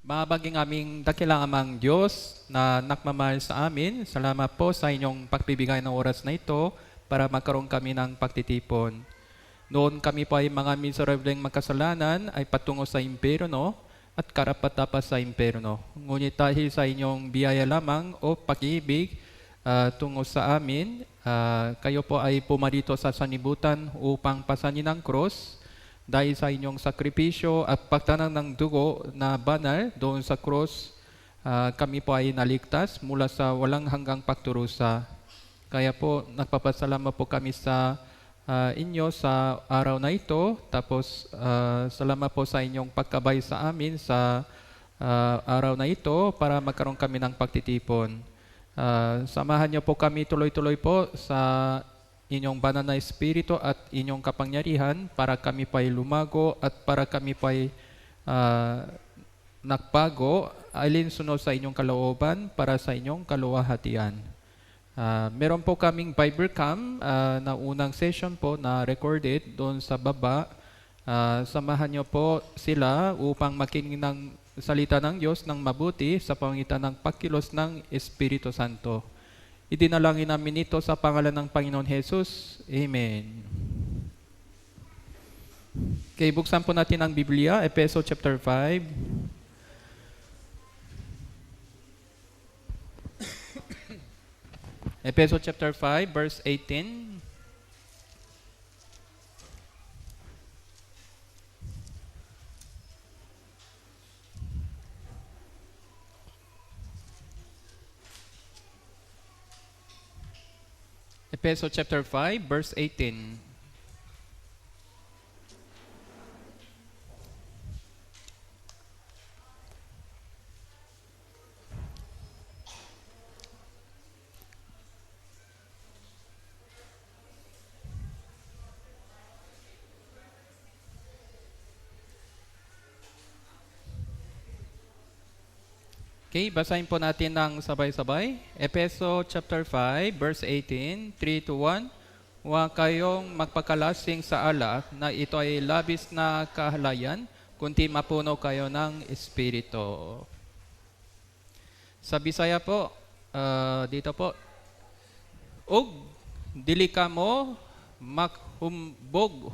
Mabaging aming dakilang amang Diyos na nakmamahal sa amin, salamat po sa inyong pagbibigay ng oras na ito para magkaroon kami ng pagtitipon. Noon kami po ay mga miserableng makasalanan ay patungo sa impyerno at karapat-dapat sa impyerno. Ngunit dahil sa inyong biyaya lamang o pag-ibig tungo sa amin, kayo po ay pumarito sa sanibutan upang pasanin ang cross. Dahil sa inyong sakripisyo at pagtanang ng dugo na banal doon sa cross, kami po ay naligtas mula sa walang hanggang pagturusa. Kaya po, nagpapasalamat po kami sa inyo sa araw na ito. Tapos, salamat po sa inyong pagkabay sa amin sa araw na ito para magkaroon kami ng pagtitipon. Samahan niyo po kami tuloy-tuloy po sa inyong banal na espiritu at inyong kapangyarihan para kami pa'y lumago at para kami pa'y nagbago alinsunod sa inyong kalooban para sa inyong kaluwalhatian. Meron po kaming Bible Camp na unang session po na recorded doon sa baba. Samahan niyo po sila upang makinig ng salita ng Diyos ng mabuti sa pamamagitan ng pagkilos ng Espiritu Santo. Idinalangin namin ito sa pangalan ng Panginoon Jesus. Amen. Okay, buksan po natin ang Biblia, Efeso chapter 5. Efeso chapter 5, verse 18. Efeso chapter 5, verse 18. Okay, basahin po natin ng sabay-sabay. Efeso chapter 5, verse 18, 3 to 1. Huwag kayong magpakalasing sa alak na ito ay labis na kahalayan, kundi mapuno kayo ng Espiritu. Sa Bisaya po, dito po, ug dili ka mo maghumbog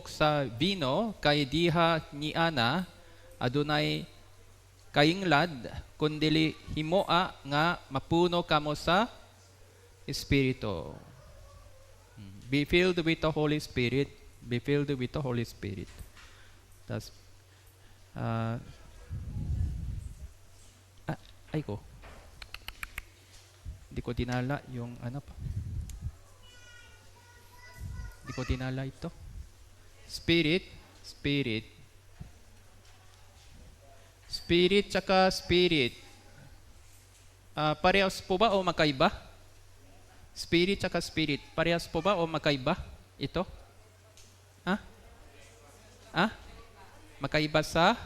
sa vino kay diha ni Ana adunay kainglad kundili himoa nga mapuno kamo sa Espiritu. Be filled with the Holy Spirit. Be filled with the Holy Spirit. Tas ay ko. Hindi ko tinala yung ano pa. Hindi ko tinala ito. Spirit, Spirit. Spirit tsaka spirit. Parehas po ba o magkaiba? Spirit tsaka spirit. Parehas po ba o magkaiba? Ito? Magkaiba sa?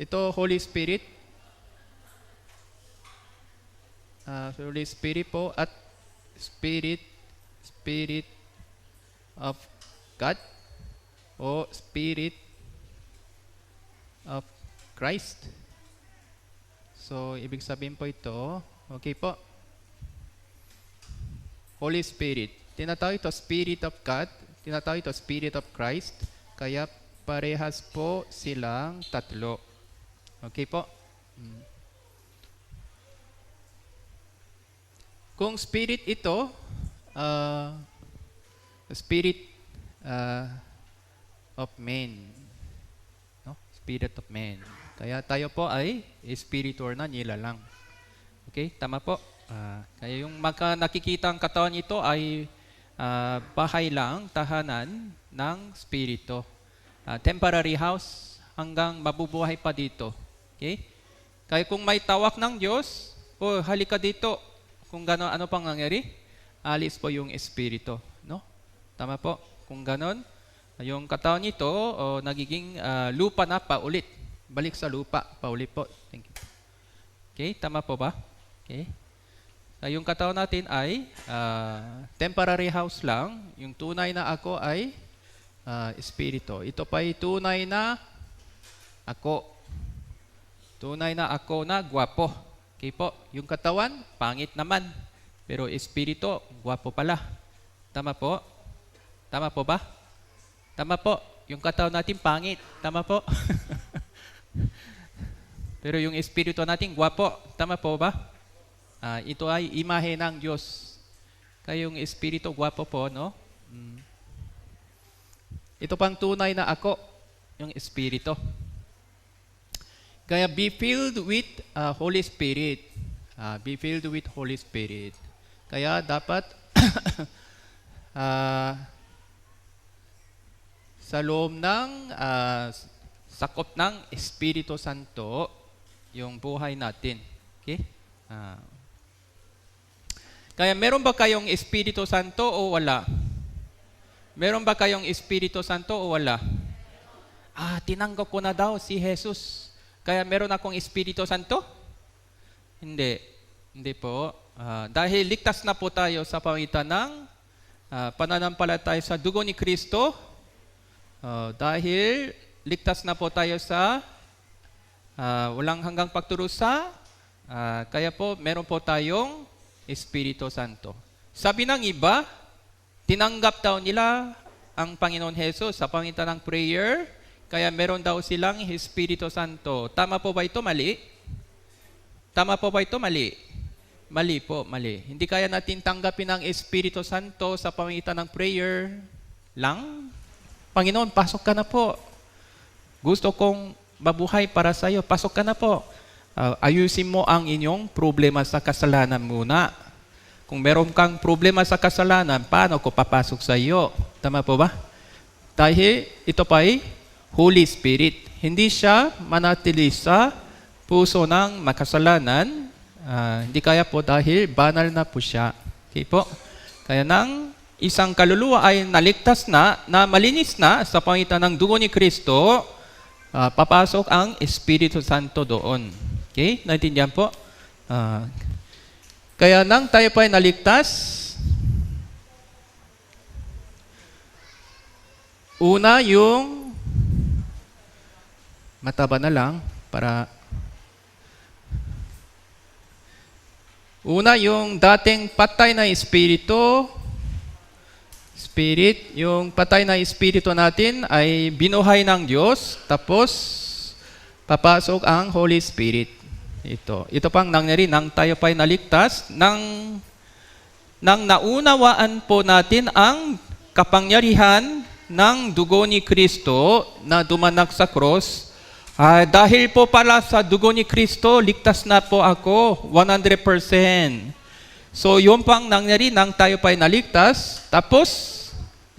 Ito Holy Spirit. Holy Spirit po at Spirit of God o Spirit of Christ. So, ibig sabihin po ito, okay po, Holy Spirit. Tinatawag ito Spirit of God, tinatawag ito Spirit of Christ, kaya parehas po silang tatlo. Okay po? Kung Spirit ito, Spirit of man. No? Spirit of man. Kaya tayo po ay spiritual na nilalang. Okay? Tama po. Kaya yung nakikita ang katawan ito ay bahay lang, tahanan ng spirito. Temporary house hanggang mabubuhay pa dito. Okay? Kaya kung may tawag ng Diyos, halika dito. Kung gano'n, ano pang nangyari? Alis po yung espiritu. No? Tama po. Kung gano'n, yung katawan nito nagiging lupa na paulit. Balik sa lupa, paulit po. Thank you. Okay, tama po ba? Okay. Yung katawan natin ay temporary house lang. Yung tunay na ako ay espiritu. Ito pa ay tunay na Ako. Tunay na ako na gwapo. Okay po, yung katawan, pangit naman. Pero espiritu, gwapo pala. Tama po? Tama po ba? Tama po. Yung katawan natin, pangit. Tama po? Pero yung espiritu natin, gwapo. Tama po ba? Ito ay imahe ng Diyos. Kaya yung espiritu, gwapo po, no? Ito pang tunay na ako, yung espiritu. Kaya be filled with Holy Spirit. Be filled with Holy Spirit. Kaya dapat sa loob ng sakop ng Espiritu Santo yung buhay natin. Okay? Kaya meron ba kayong Espiritu Santo o wala? Meron ba kayong Espiritu Santo o wala? Tinanggap ko na daw si Jesus. Kaya meron akong Espiritu Santo? Hindi. Hindi po. Dahil ligtas na po tayo sa pamagitan ng pananampalataya sa dugo ni Kristo. Dahil ligtas na po tayo sa walang hanggang pagturusa. Kaya po meron po tayong Espiritu Santo. Sabi ng iba, tinanggap daw nila ang Panginoon Jesus sa pamagitan ng prayer. Kaya meron daw silang Espiritu Santo. Tama po ba ito? Mali? Tama po ba ito? Mali? Mali po, mali. Hindi kaya natin tanggapin ang Espiritu Santo sa pamagitan ng prayer lang. Panginoon, pasok ka na po. Gusto kong mabuhay para sa iyo. Pasok ka na po. Ayusin mo ang inyong problema sa kasalanan muna. Kung meron kang problema sa kasalanan, paano ko papasok sa iyo? Tama po ba? Dahil ito pa ay Holy Spirit. Hindi siya manatili sa puso ng makasalanan. Hindi kaya po dahil banal na po siya. Okay po? Kaya nang isang kaluluwa ay naligtas na malinis na sa pamagitan ng dugo ni Kristo, papasok ang Espiritu Santo doon. Okay? Naintindihan po? Kaya nang tayo pa ay naligtas, una yung mataba na lang para una yung dating patay na espiritu, yung patay na espiritu natin ay binuhay ng Diyos, tapos papasok ang Holy Spirit. Ito pang nangyari nang tayo pa'y naligtas, nang naunawaan po natin ang kapangyarihan ng dugo ni Kristo na dumanak sa cross. Dahil po pala sa dugo ni Kristo, ligtas na po ako 100%. So yun pang nangyari nang tayo pa'y naligtas, tapos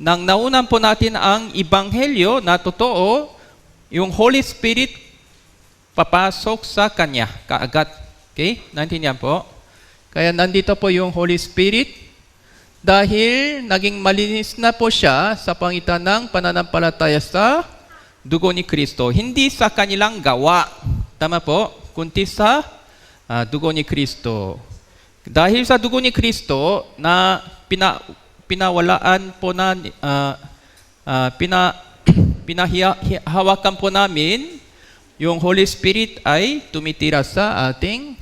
nang naunan po natin ang Ebanghelyo na totoo, yung Holy Spirit papasok sa Kanya kaagad. Okay? Naintindihan po? Kaya nandito po yung Holy Spirit dahil naging malinis na po siya sa pangitan ng pananampalataya sa dugo ni Kristo. Hindi sa kanilang gawa. Tama po? Kundi sa dugo ni Kristo. Dahil sa dugo ni Kristo na pinawalaan po na pinahawakan po namin, yung Holy Spirit ay tumitira sa ating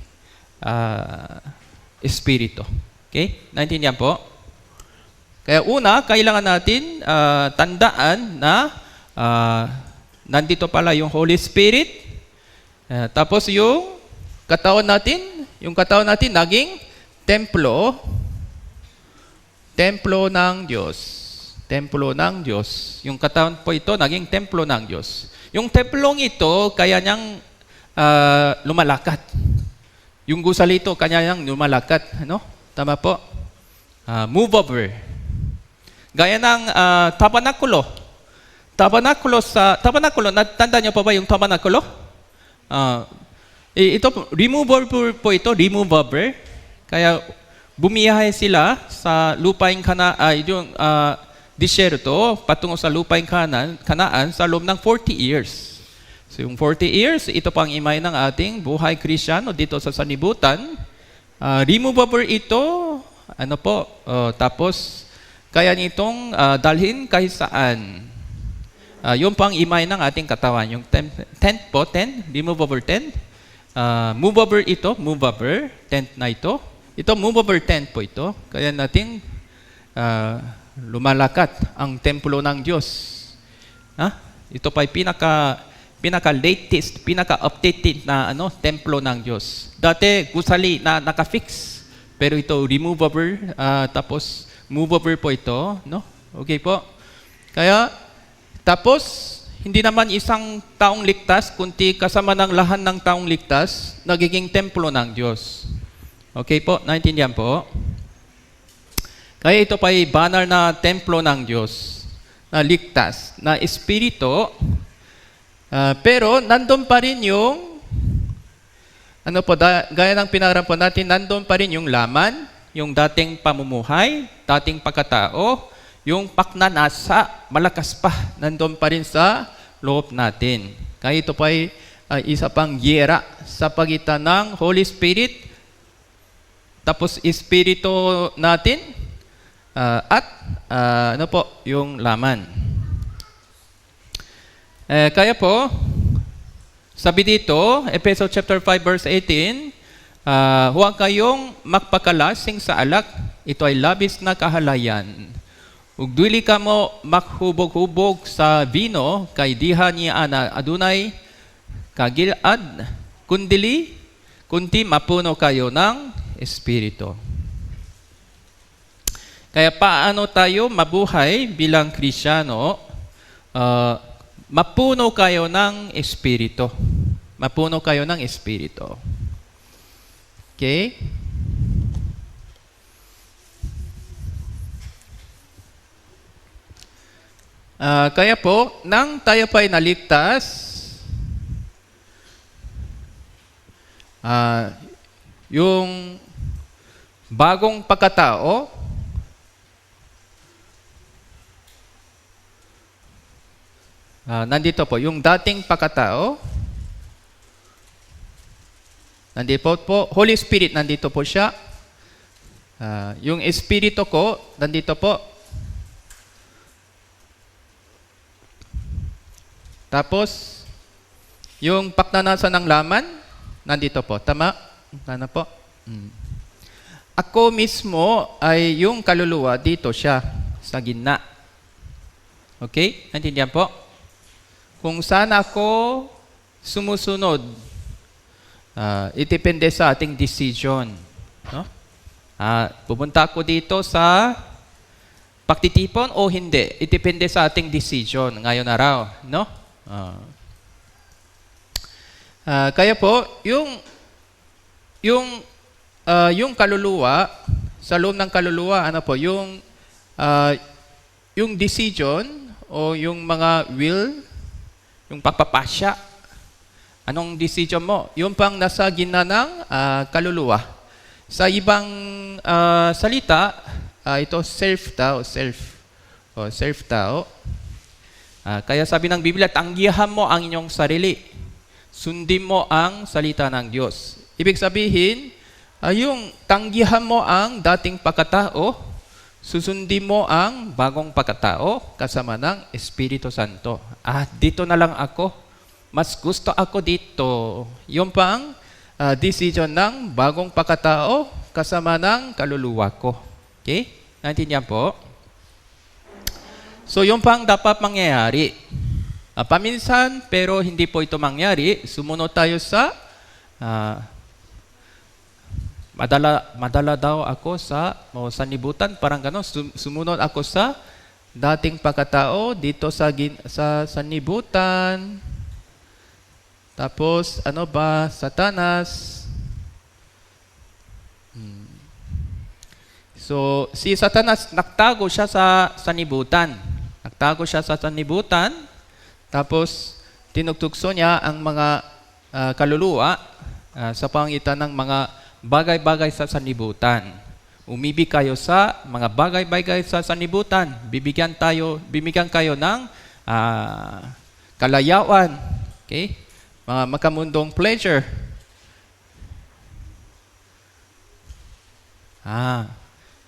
espiritu. Okay? Naintindihan po? Kaya una, kailangan natin tandaan na nandito pala yung Holy Spirit. Tapos yung katawan natin naging templo ng Diyos. Templo ng Diyos. Yung katawan po ito naging templo ng Diyos. Yung templong ito, kaya niyang lumalakad. Yung gusali ito, kanya niyang lumalakad. Ano? Tama po? Movable. Gaya ng tabernakulo. Tabernakulo, natanda niyo pa ba yung tabernakulo? Ito, removable po ito, removable. Kaya bumiyahe sila sa lupaing yung disyerto patungo sa lupaing Kanaan sa loob ng 40 years. So yung 40 years, ito pang imay ng ating buhay Kristiyano dito sa sanlibutan. Removable ito, tapos kaya nitong dalhin kahit saan. Yun po ang imay ng ating katawan. Yung tent po, tent, removable tent. Movable ito, movable tent na ito. Ito, movable tent po ito. Kaya natin lumalakat ang templo ng Diyos. Ito pa ay pinaka-latest, pinaka-updated na templo ng Diyos. Dati, gusali na naka-fix. Pero ito, removable, tapos movable po ito. No? Okay po. Kaya, tapos, hindi naman isang taong ligtas, kundi kasama ng lahat ng taong ligtas, nagiging templo ng Diyos. Okay po? Naintindihan po? Kaya ito pa ay banal na templo ng Diyos, na ligtas, na espiritu, pero nandun pa rin yung gaya ng pinaralan po natin, nandun pa rin yung laman, yung dating pamumuhay, dating pagkatao, yung paknanasa, malakas pa, nandun pa rin sa loob natin. Kaya ito pa ay isa pang giyera sa pagitan ng Holy Spirit, tapos Espiritu natin, at yung laman. Kaya po, sabi dito, Ephesians chapter 5 verse 18, huwag kayong magpakalasing sa alak, ito ay labis na kahalayan. Ug dili ka mo maghubog-hubog sa vino, kay diha niya ana adunay kagilad, kundi mapuno kayo ng Espiritu. Kaya paano tayo mabuhay bilang Kristiyano? Mapuno kayo ng Espiritu. Mapuno kayo ng Espiritu. Okay? Kaya po, nang tayo pa'y naligtas, yung bagong pagkatao, nandito po, yung dating pagkatao, nandito po, Holy Spirit, nandito po siya. Yung Espiritu ko, nandito po. Tapos, yung paknanasan ng laman, nandito po. Tama? Tama po. Ako mismo ay yung kaluluwa, dito siya, sa gitna. Okay? Naintindihan po? Kung saan ako sumusunod, itipende sa ating decision. No? Pupunta ako dito sa pagtitipon o hindi. Itipende sa ating decision ngayon araw. No? Kaya po, yung kaluluwa, sa loob ng kaluluwa, yung decision o yung mga will, yung pagpapasya, anong decision mo? Yung pang nasa gitna ng kaluluwa. Sa ibang salita, ito self-tao. Self-tao. Kaya sabi ng Biblia, tanggihan mo ang inyong sarili. Sundin mo ang salita ng Diyos. Ibig sabihin, yung tanggihan mo ang dating pagkatao, susundin mo ang bagong pagkatao kasama ng Espiritu Santo. Dito na lang ako. Mas gusto ako dito. Yung pang decision ng bagong pagkatao kasama ng kaluluwa ko. Okay? Naintindihan po? So, yung pang dapat mangyayari. Paminsan, pero hindi po ito mangyari. Sumunod tayo sa madala daw ako sa sanlibutan, parang gano'n. Sumunod ako sa dating pagkatao dito sa sanlibutan. Tapos, Satanas. So, si Satanas, nagtago siya sa sanlibutan. Tapos, tinugtugso niya ang mga kaluluwa sa pangitan ng mga bagay-bagay sa sanlibutan. Umibig kayo sa mga bagay-bagay sa sanlibutan. Bibigyan kayo ng kalayaan. Okay? Mga makamundong pleasure.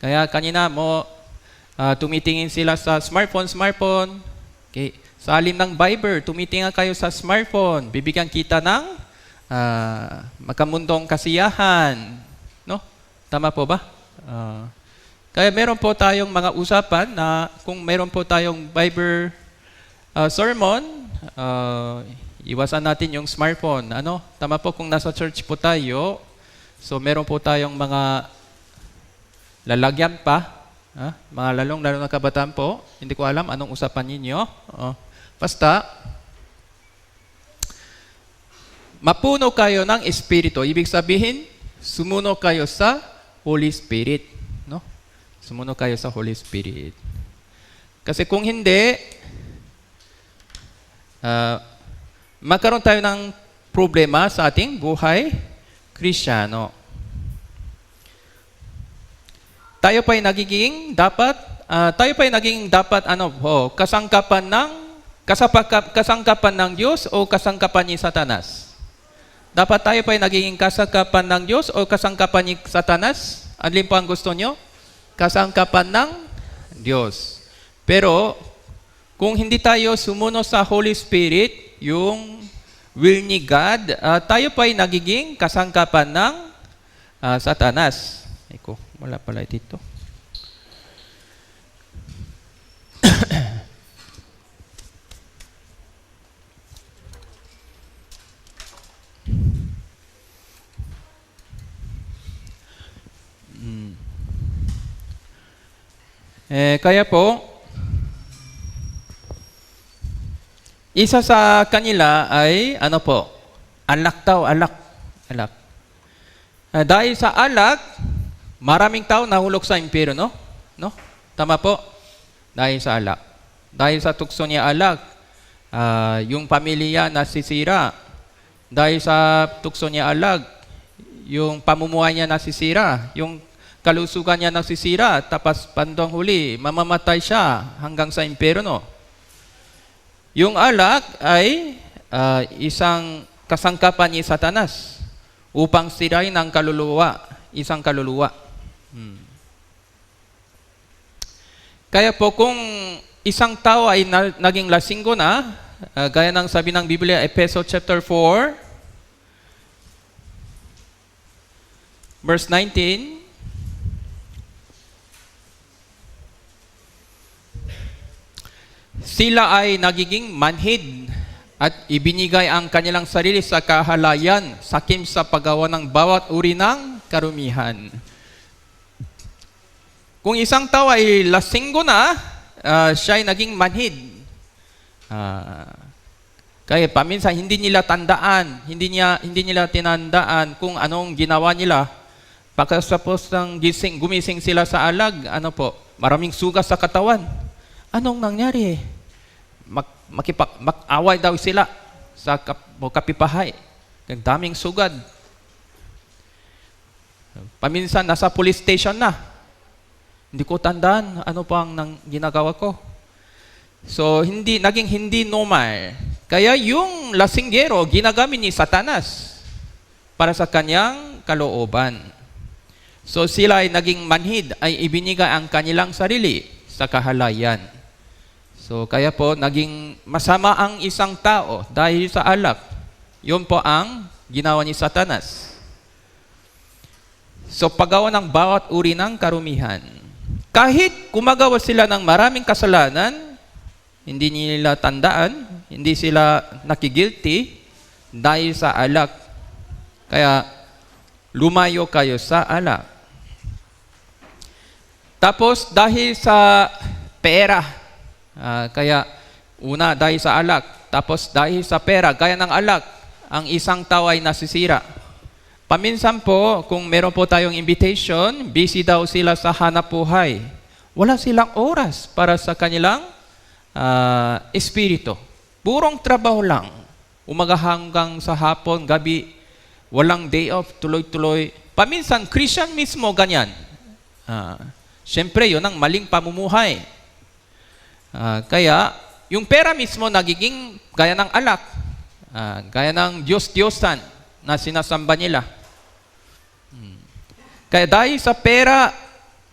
Kaya kanina mo tumitingin sila sa smartphone. Okay? Sa halin ng Viber, tumitinga kayo sa smartphone, bibigyan kita ng makamundong kasiyahan. No? Tama po ba? Kaya meron po tayong mga usapan na kung meron po tayong Viber sermon, iwasan natin yung smartphone. Ano? Tama po kung nasa church po tayo, so meron po tayong mga lalagyan pa, mga lalo na kabataan po. Hindi ko alam anong usapan ninyo. Basta, mapuno kayo ng Espiritu. Ibig sabihin, sumuno kayo sa Holy Spirit. No? Sumuno kayo sa Holy Spirit. Kasi kung hindi, magkaroon tayo ng problema sa ating buhay Kristiyano. Tayo pa'y naging dapat kasangkapan ng Diyos o kasangkapan ni Satanas? Dapat tayo pa'y naging kasangkapan ng Diyos o kasangkapan ni Satanas? Alin po ang gusto nyo? Kasangkapan ng Diyos. Pero, kung hindi tayo sumunod sa Holy Spirit, yung will ni God, tayo pa'y nagiging kasangkapan ng Satanas. Eko, wala pala dito. Kaya po, isa sa kanila ay, alak daw, alak. Dahil sa alak, maraming tao nahulog sa impyerno, no? Tama po? Dahil sa alak. Dahil sa tukso niya alak, yung pamilya nasisira. Dahil sa tukso niya alak, yung pamumuhay niya nasisira. Yung kalusugan niya nasisira. Tapos bandang huli, mamamatay siya hanggang sa impyerno. Yung alak ay isang kasangkapan ni Satanas upang sirain ang kaluluwa, isang kaluluwa. Kaya po kung isang tao ay naging lasinggo na, gaya ng sabi ng Biblia, Efeso chapter 4, verse 19, sila ay nagiging manhid at ibinigay ang kanilang sarili sa kahalayan, sakim sa paggawa ng bawat uri ng karumihan. Kung isang tao ay lasinggo na, siya ay naging manhid. Kaya paminsan hindi nila tandaan, hindi nila tinandaan kung anong ginawa nila. Pagkatapos ng gumising sila sa alag, maraming sugat sa katawan. Anong nangyari? Mag-away daw sila sa kapipahay. Daming sugad. Paminsan nasa police station na. Hindi ko tandaan ano pang ginagawa ko. So, naging hindi normal. Kaya yung lasinggero, ginagamit ni Satanas para sa kanyang kalooban. So, sila ay naging manhid, ay ibinigay ang kanilang sarili sa kahalayan. So, kaya po, naging masama ang isang tao dahil sa alak. Yun po ang ginawa ni Satanas. So, paggawa ng bawat uri ng karumihan. Kahit gumagawa sila ng maraming kasalanan, hindi nila tandaan, hindi sila nakigilty dahil sa alak. Kaya, lumayo kayo sa alak. Tapos, dahil sa pera, kaya una dahil sa alak, tapos dahil sa pera, gaya ng alak, ang isang tao ay nasisira. Paminsan po, kung meron po tayong invitation, busy daw sila sa hanap buhay. Wala silang oras para sa kanilang espiritu. Purong trabaho lang. Umaga hanggang sa hapon, gabi, walang day off, tuloy-tuloy. Paminsan, Christian mismo ganyan. Siyempre, yun ang maling pamumuhay. Kaya, yung pera mismo nagiging gaya ng alak, gaya ng Diyos-Diyosan na sinasamba nila. Kaya dahil sa pera,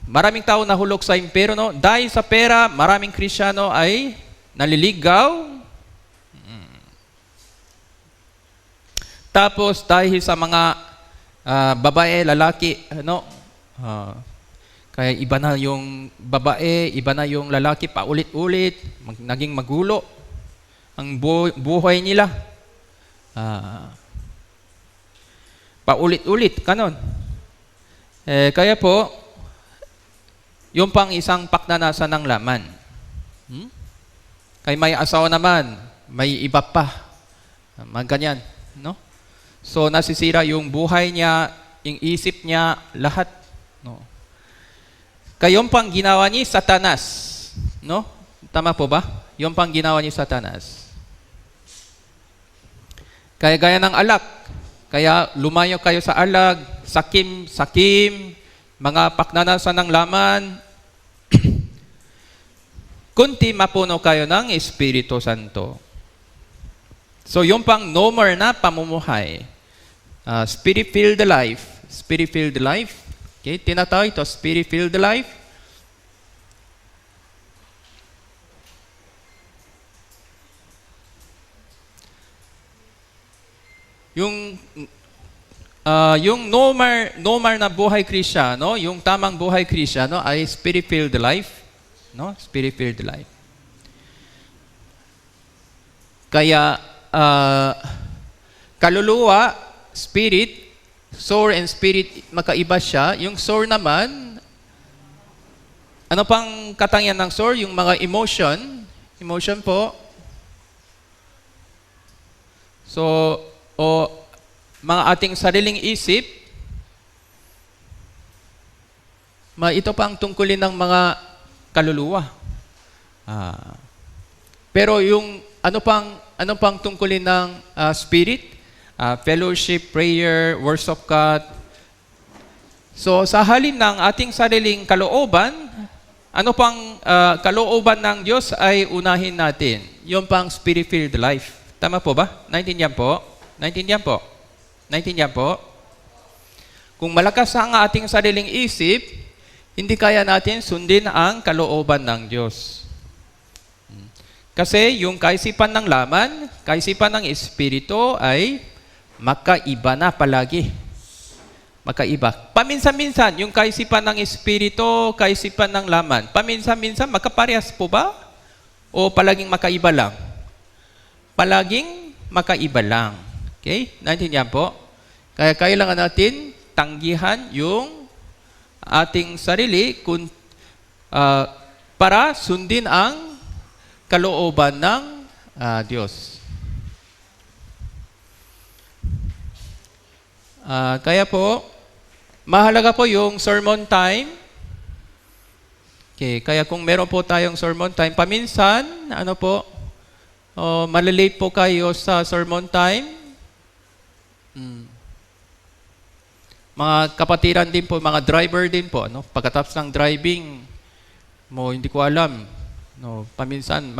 maraming tao nahulog sa impyerno. Dahil sa pera, maraming Kristiyano ay naliligaw. Tapos dahil sa mga babae, lalaki, kaya iba na yung babae, iba na yung lalaki, paulit-ulit, naging magulo ang buhay nila. Paulit-ulit, kanon. Kaya po, yung pang isang paknanasan ng laman. Kaya may asawa naman, may iba pa. Ganyan, no? So, nasisira yung buhay niya, yung isip niya, lahat. No? Kaya yung pang ginawa ni Satanas. No? Tama po ba? Yung pang ginawa ni Satanas. Kaya gaya ng alak. Kaya lumayo kayo sa alag, sakim, mga paknanasan ng laman. Kunti mapuno kayo ng Espiritu Santo. So, yung pang no more na pamumuhay. Spirit-filled life. Spirit-filled life. Okay, tinatawag ito, Spirit-filled life. Yung no more na buhay Kristiyano, yung tamang buhay Kristiyano ay Spirit-filled life. No? Spirit-filled life. Kaya, kaluluwa, spirit, soul and spirit, magkaiba siya. Yung soul naman, ano pang katangian ng soul? Yung mga emotion. Emotion po. So, mga ating sariling isip, ito pa ang tungkulin ng mga kaluluwa. Pero yung ano pang tungkulin ng spirit? Fellowship, prayer, worship of God. So sa halin ng ating sariling kalooban, ano pang kalooban ng Diyos ay unahin natin? Yung pang spirit-filled life. Tama po ba? Naintindihan po? Naintindihan po? Naintindihan po? Kung malakas ang ating sariling isip, hindi kaya natin sundin ang kalooban ng Diyos. Kasi yung kaisipan ng laman, kaisipan ng Espiritu ay makaiba na palagi. Makaiba. Paminsan-minsan, yung kaisipan ng Espiritu, kaisipan ng laman, paminsan-minsan, makaparehas po ba? O palaging makaiba lang? Palaging makaiba lang. Okay? Naintindihan po? Kaya kailangan natin tanggihan yung ating sarili para sundin ang kalooban ng Diyos. Kaya po, mahalaga po yung sermon time. Okay, kaya kung meron po tayong sermon time, paminsan, malilate po kayo sa sermon time. Mga kapatiran din po, mga driver din po, pagkatapos ng driving mo, hindi ko alam, paminsan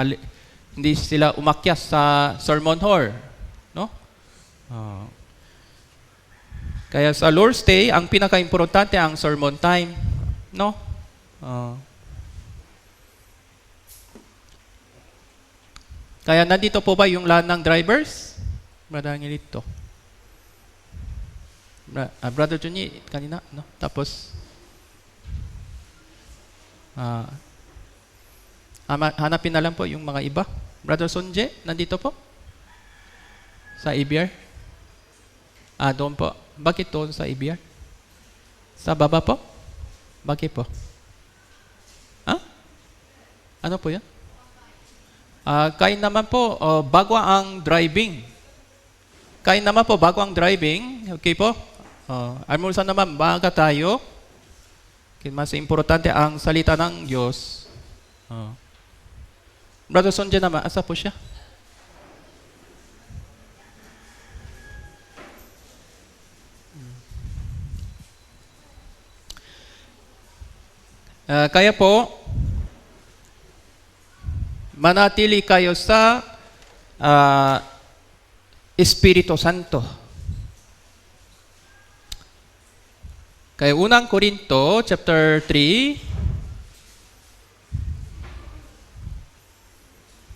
hindi sila umakyas sa sermon hall, no? Kaya sa Lord's Day, ang pinaka-importante ang sermon time, no? Kaya nandito po ba yung lahat ng drivers? Marami dito. Brother Johnny, kanina, no? Tapos, hanapin na lang po yung mga iba. Brother Sonje, nandito po? Sa ABR? Doon po. Bakit doon sa ABR? Sa baba po? Bakit po? Ano po yan? Kain naman po, bago ang driving. Kain naman po, bago ang driving. Okay po? Almusal naman, baga tayo. Okay, mas importante ang salita ng Diyos. Brother Sonja naman, asa po siya? Kaya po, manatili kayo sa Espiritu Santo. Kaya unang Korinto, chapter 3,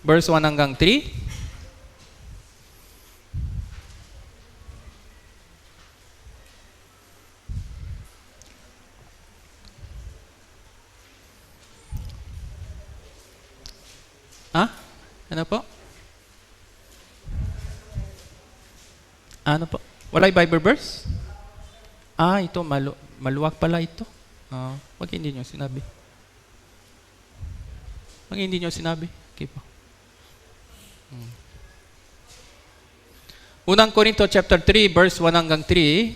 Verse 1 hanggang 3. Ano po? Ano po? Wala yung Bible verse? Ito, maluwag pala ito. Wag hindi nyo sinabi. Okay po. Unang Korinto chapter 3, verse 1 hanggang 3.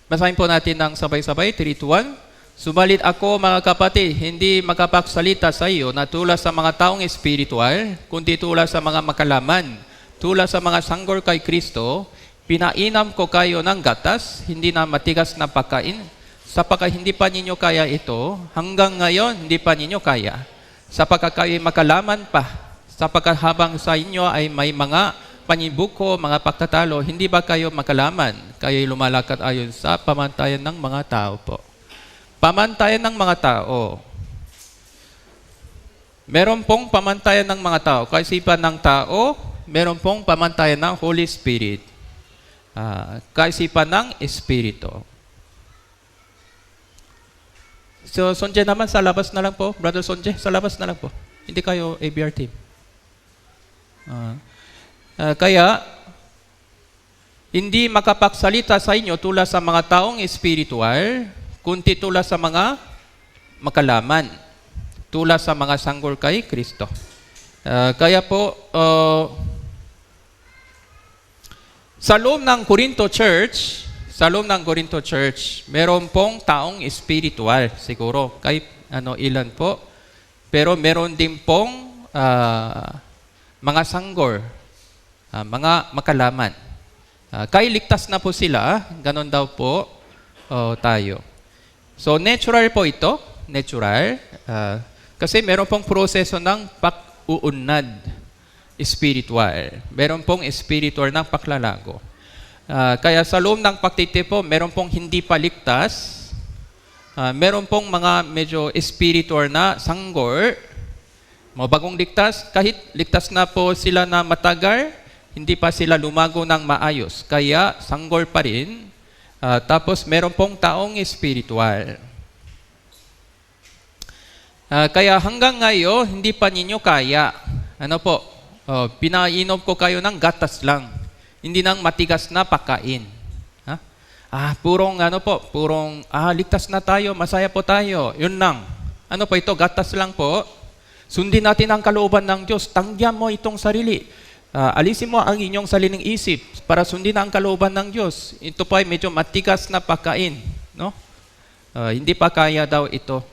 Basahin po natin ng sabay-sabay, 3 to 1. Subalit ako, mga kapatid, hindi makapagsalita sa iyo na tulad sa mga taong espiritual, kundi tulad sa mga makalaman, tulad sa mga sanggol kay Kristo. Pinainam ko kayo ng gatas, hindi na matigas na pagkain, sapagkat hindi pa ninyo kaya ito, hanggang ngayon hindi pa ninyo kaya, sapagkat kayo makalaman pa, sapagkat habang sa inyo ay may mga panibuko, mga pagtatalo, hindi ba kayo makalaman? Kayo'y lumalakad ayon sa pamantayan ng mga tao po. Pamantayan ng mga tao. Meron pong pamantayan ng mga tao. Kaisipan ng tao, meron pong pamantayan ng Holy Spirit. Kaisipan ng Espiritu. So, Sonje naman, sa labas na lang po. Brother Sonje, sa labas na lang po. Hindi kayo ABR team. Kaya, hindi makapagsalita sa inyo tulad sa mga taong espiritual, kundi tulad sa mga makalaman, tulad sa mga sanggol kay Kristo. Kaya po, sa loob ng Corinto Church, meron pong taong espiritual, siguro, kahit ilan po, pero meron din pong mga sanggol, mga makalaman. Kahit ligtas na po sila, ganon daw po tayo. So, natural po ito. Natural. Kasi meron pong proseso ng pag-uunad spiritual. Meron pong spiritual ng paglalago. Kaya sa loob ng pagtitipo, meron pong hindi pa ligtas. Meron pong mga medyo spiritual na sanggol. Mga bagong ligtas, kahit ligtas na po sila na matagal, hindi pa sila lumago ng maayos. Kaya sanggol pa rin. Tapos meron pong taong espiritual. Kaya hanggang ngayon, hindi pa ninyo kaya. Pinainom ko kayo ng gatas lang. Hindi nang matigas na pagkain. Purong ligtas na tayo, masaya po tayo. Yun lang. Ito, gatas lang po. Sundin natin ang kalooban ng Diyos. Tanggihan mo itong sarili. Alisin mo ang inyong sariling isip para sundin ang kalooban ng Diyos. Ito pa ay medyo matigas na pagkain. No? Hindi pa kaya daw ito.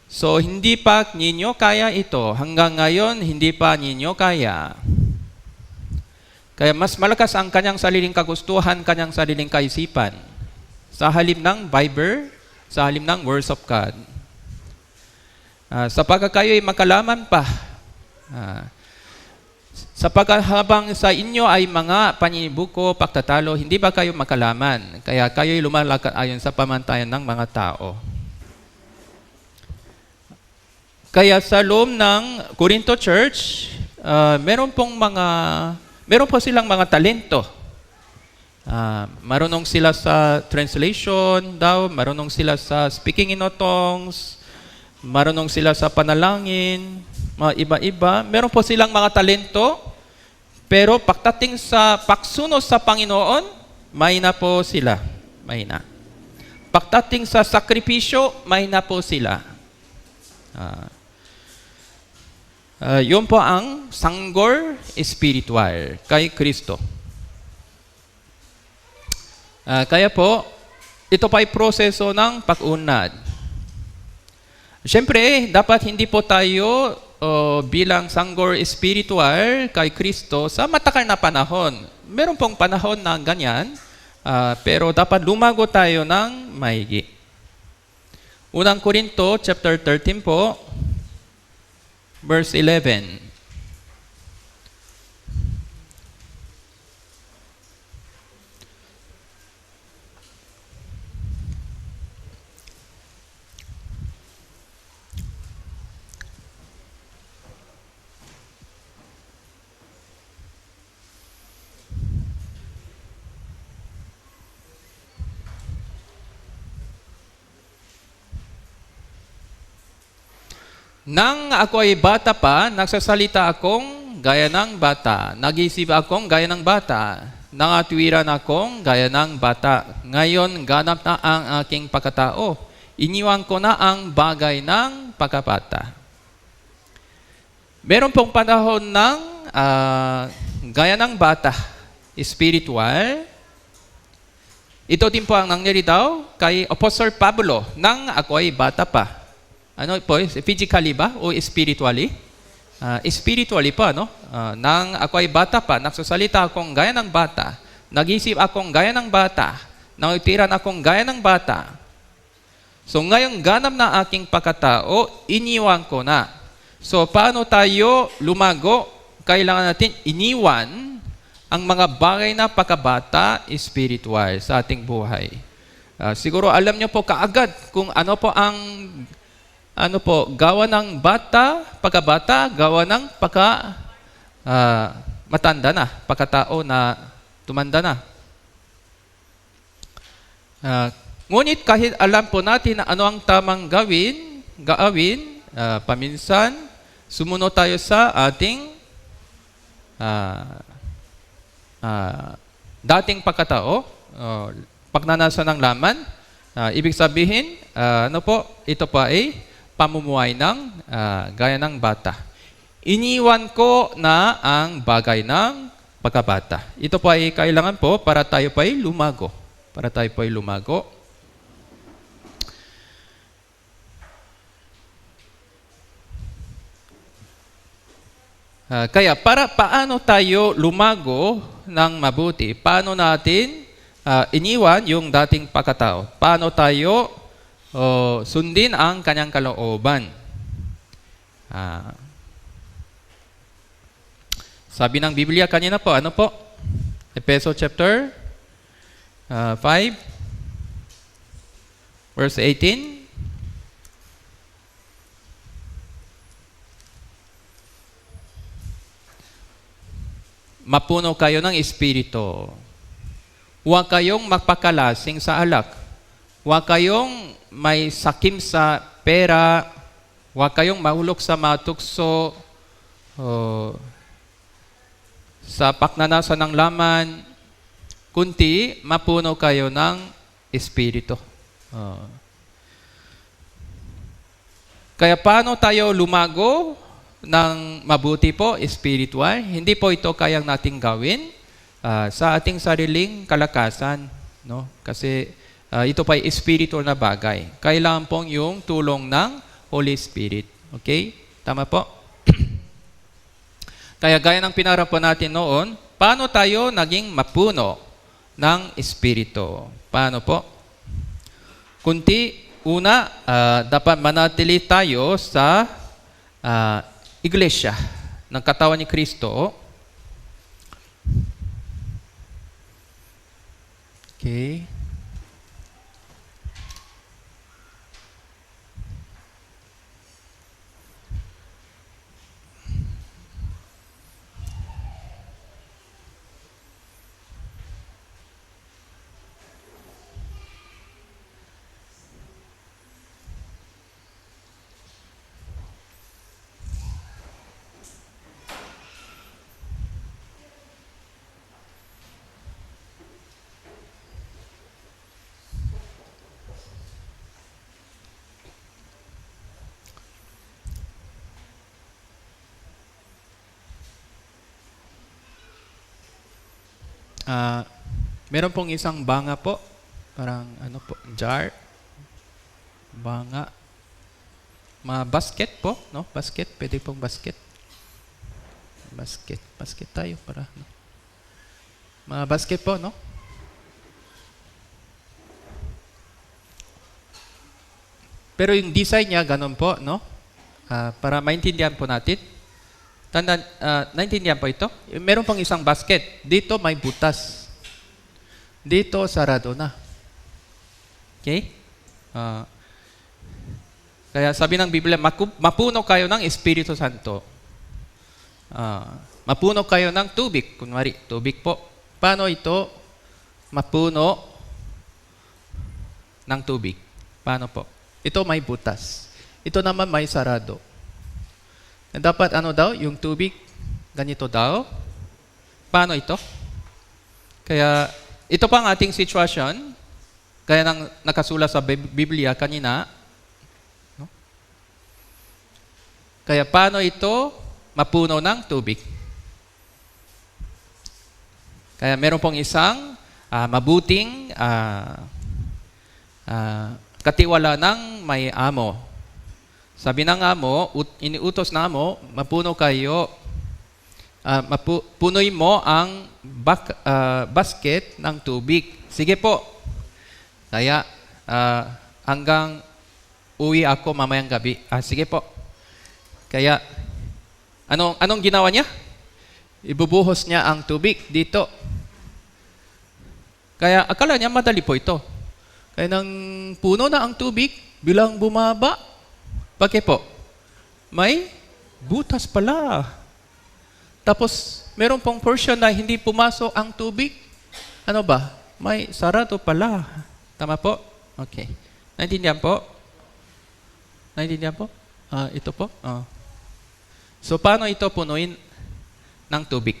So, hindi pa ninyo kaya ito. Hanggang ngayon, hindi pa ninyo kaya. Kaya mas malakas ang kanyang sariling kagustuhan, kanyang sariling kaisipan. Sa halip ng Bible, sa halip ng Words of God. Sapagkat kayo ay makalaman pa. Sapagkat habang sa inyo ay mga panibuko, pagtatalo, hindi ba kayo makalaman? Kaya kayo'y lumalakad ayon sa pamantayan ng mga tao. Kaya sa loob ng Corinto Church, meron po silang mga talento. Marunong sila sa translation daw, marunong sila sa speaking in tongues, marunong sila sa panalangin, mga iba-iba. Meron po silang mga talento. Pero pagdating sa pagsunod sa Panginoon, mahina po sila. Mahina. Pagdating sa sakripisyo, mahina po sila. Yun po ang sanggol espiritual kay Kristo. Kaya po, ito pa ay proseso ng pag-unad. Siyempre, dapat hindi po tayo bilang sanggol espiritual kay Kristo sa matagal na panahon. Meron pong panahon na ganyan, pero dapat lumago tayo ng maigi. Unang Korinto, chapter 13 po, verse 11. Nang ako ay bata pa, nagsasalita akong gaya ng bata. Nag-isip akong gaya ng bata. Nangatwiran akong gaya ng bata. Ngayon, ganap na ang aking pagkatao. Iniwan ko na ang bagay ng pagkabata. Meron pong panahon ng gaya ng bata, spiritual. Ito din po ang nangyari daw kay Apostle Pablo nang ako ay bata pa. Ano po, physically ba o spiritually? Spiritually pa, no? Nang ako ay bata pa, nagsasalita akong gaya ng bata, nag-isip akong gaya ng bata, nangutiran akong gaya ng bata. So ngayon ganap na aking pagkatao, iniwan ko na. So paano tayo lumago? Kailangan natin iniwan ang mga bagay na pagkabata spiritual sa ating buhay. Siguro alam niyo po kaagad kung ano po ang gawa ng bata, pagkabata, gawa ng matanda na, pagkatao na tumanda na. Ngunit kahit alam po natin na ano ang tamang gawin, paminsan, sumunod tayo sa ating dating pagkatao, pagnanasa ng laman. Ibig sabihin, ito po ay pamumuhay ng gaya ng bata. Iniwan ko na ang bagay ng pagkabata. Ito po ay kailangan po para tayo po ay lumago. Kaya paano tayo lumago ng mabuti? Paano natin iniwan yung dating pagkatao? Paano tayo sundin ang kanyang kalooban? Sabi ng Biblia kanina po, ano po? Efeso chapter 5, verse 18. Mapuno kayo ng Espiritu. Huwag kayong magpakalasing sa alak. Huwag kayong may sakim sa pera. Huwag kayong mahulog sa matukso, sa pagnanasa ng laman. Kunti, mapuno kayo ng Espiritu. Kaya paano tayo lumago ng mabuti po, spiritual? Hindi po ito kayang nating gawin sa ating sariling kalakasan, no? Kasi ito pa ay spiritual na bagay. Kailangan pong yung tulong ng Holy Spirit. Okay? Tama po? Kaya gaya ng pinarap po natin noon, paano tayo naging mapuno ng Espiritu? Paano po? Una, dapat manatili tayo sa iglesia ng katawan ni Kristo. Okay. Meron pong isang banga po, parang jar, banga, mga basket po, no? Basket, pwede pong basket tayo para, no? Mga basket po, no? Pero yung design niya, ganun po, no? Para maintindihan po natin. Naintindihan po ito? Meron pong isang basket. Dito may butas. Dito sarado na. Okay? Kaya sabi ng Biblia, mapuno kayo ng Espiritu Santo. Mapuno kayo ng tubig. Kunwari, tubig po. Paano ito mapuno ng tubig? Paano po? Ito may butas. Ito naman may sarado. Dapat ano daw, yung tubig, ganito daw. Paano ito? Kaya, ito pa ang ating sitwasyon. Kaya nang nakasulat sa Biblia kanina. No? Kaya paano ito mapuno ng tubig? Kaya meron pong isang mabuting katiwala ng may amo. Sabi ng amo, iniutos na amo, mapuno kayo, punoy mo ang basket ng tubig. Sige po. Kaya hanggang uwi ako mamayang gabi. Sige po. Kaya anong ginawa niya? Ibubuhos niya ang tubig dito. Kaya akala niya madali po ito. Kaya nang puno na ang tubig, bilang bumaba, bakit po? May butas pala. Tapos, meron pong portion na hindi pumasok ang tubig. Ano ba? May sarado pala. Tama po? Okay. Naintindihan po? Naintindihan po? Ito po? So, paano ito punuin ng tubig?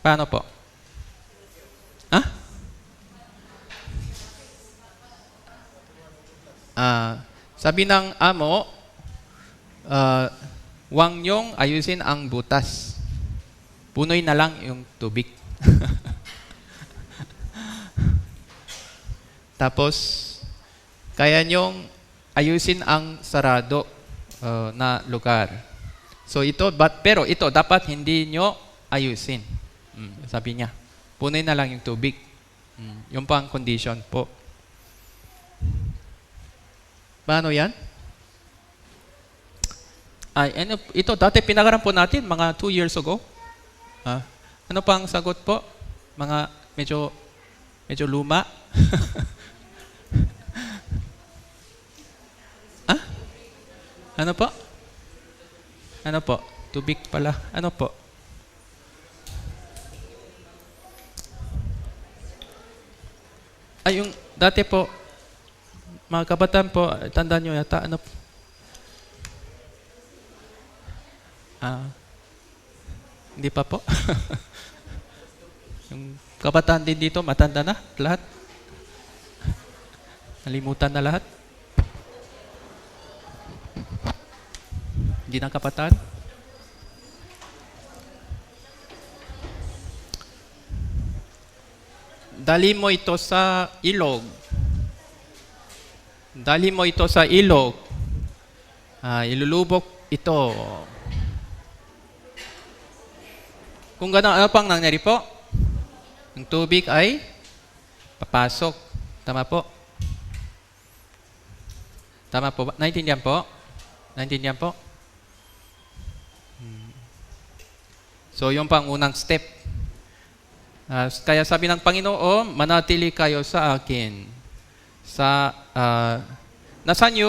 Paano po? Sabi ng amo, huwag niyong ayusin ang butas. Punoy na lang yung tubig. Tapos, kaya niyong ayusin ang sarado na lugar. So pero ito dapat hindi niyo ayusin. Sabi niya, punoy na lang yung tubig. Yung pa ang condition po. Paano yan? Ito, dati pinagaran po natin, mga 2 years ago. Ano pa ang sagot po? Mga medyo luma? Ano po? Ano po? Tubig pala. Ano po? Yung dati po, mga kabataan po, tandaan nyo yata, ano po? Hindi pa po. Yung kabataan din dito, matanda na lahat. Nalimutan na lahat. Hindi na kabataan. Dali mo ito sa ilog. Dali mo ito sa ilog. Ilulubog ito. Kung gano'n, ano pang nangyari po? Ang tubig ay papasok. Tama po? Tama po ba? Naintindihan po? Naintindihan po? So, yung pang unang step. Kaya sabi ng Panginoon, manatili kayo sa akin. Nasaan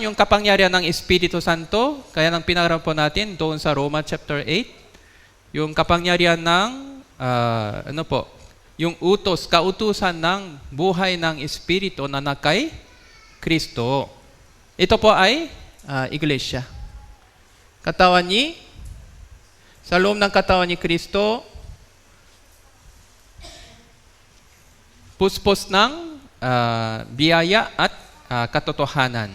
yung kapangyarihan ng Espiritu Santo? Kaya nang pinaraw po natin doon sa Roma chapter 8, yung kapangyarihan ng yung kautusan ng buhay ng Espiritu na nakay Kristo. Ito po ay iglesia. Sa loob ng katawan ni Kristo, puspos ng biyaya at katotohanan.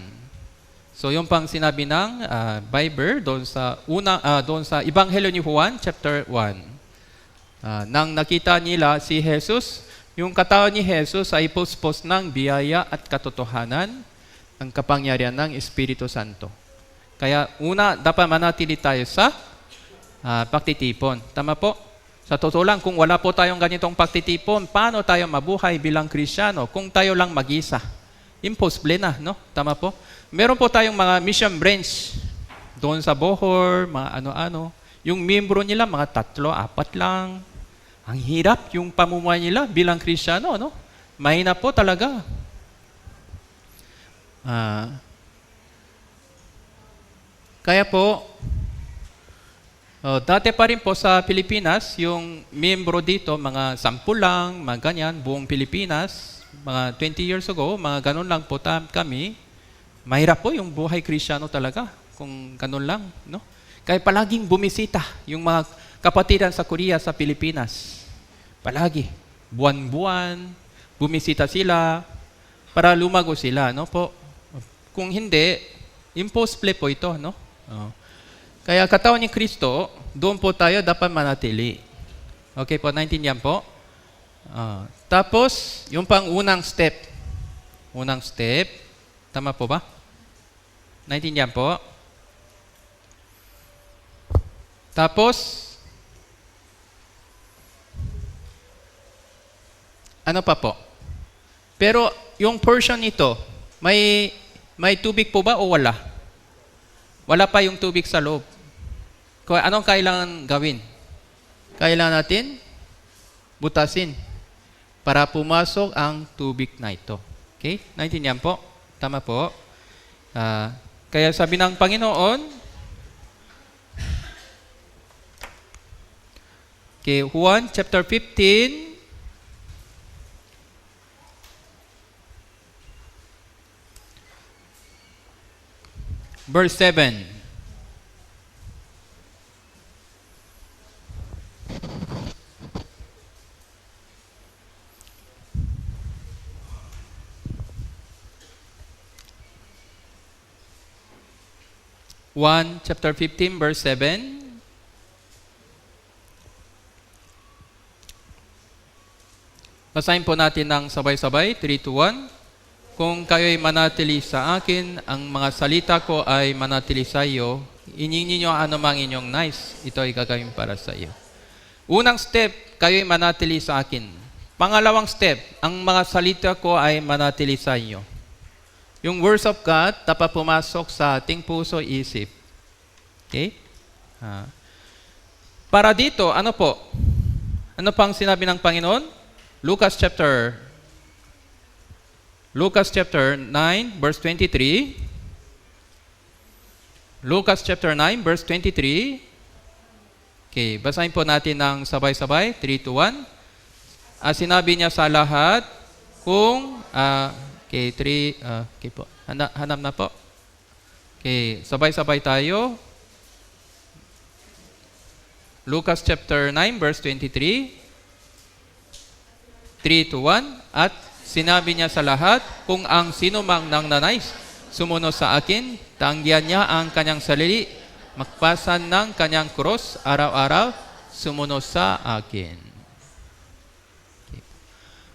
So yung pang sinabi ng Bible doon sa Ebanghelyo ni Juan chapter 1. Nang nakita nila si Jesus, yung katawan ni Jesus ay puspos ng biyaya at katotohanan ng kapangyarihan ng Espiritu Santo. Kaya dapat manatili tayo sa pagtitipon. Tama po? Sa totoo lang, kung wala po tayong ganitong pagtitipon, paano tayo mabuhay bilang Kristiyano kung tayo lang mag-isa? Impossible na, no? Tama po? Meron po tayong mga mission branch doon sa Bohor, mga ano-ano. Yung membro nila, mga 3, 4 lang. Ang hirap yung pamumuhay nila bilang Kristiyano, no? Mahina po talaga. Kaya po, dati pa rin po sa Pilipinas, yung membro dito, mga 10 lang, mga ganyan, buong Pilipinas, mga 20 years ago, mga ganun lang po kami. Mahirap po yung buhay Kristiyano talaga. kung ganun lang, no? Kaya palaging bumisita yung mga kapatiran sa Korea, sa Pilipinas. Palagi. Buwan-buwan, bumisita sila para lumago sila, no po? Kung hindi, impossible po ito, no? Oh. Kaya katawan ni Kristo, doon po tayo dapat manatili. Okay po, naintindihan po? Tapos, yung pang unang step. Unang step, tama po ba? Naintindihan po? Tapos, ano pa po? Pero yung portion nito, may tubig po ba o wala? Wala pa yung tubig sa loob. Anong kailangan gawin? Kailangan natin butasin para pumasok ang tubig na ito. Okay? Naintindihan po? Tama po. Kaya sabi ng Panginoon, okay, Juan chapter 15, verse 7. Juan chapter 15, verse 7. Basahin po natin ng sabay-sabay, 3, 2, 1. Kung kayo'y manatili sa akin, ang mga salita ko ay manatili sa iyo, inyong ninyo anumang inyong nais, ito ay gagawin para sa iyo. Unang step, kayo'y manatili sa akin. Pangalawang step, ang mga salita ko ay manatili sa iyo. Yung words of God, dapat pumasok sa ating puso, isip. Okay? Para dito, ano po? Ano pang sinabi ng Panginoon? Lucas chapter 9, verse 23. Lucas chapter 9, verse 23. Okay, basahin po natin ng sabay-sabay, 3, 2, 1. Sinabi niya sa lahat, kung... okay, 3, okay po. Hanap na po. Okay, sabay-sabay tayo. Lucas chapter 9, verse 23. 3 to 1. At sinabi niya sa lahat, kung ang sino mang nangnanais sumunod sa akin, tanggihan niya ang kanyang sarili, magpasan ng kanyang cross, araw-araw, sumunod sa akin. Okay.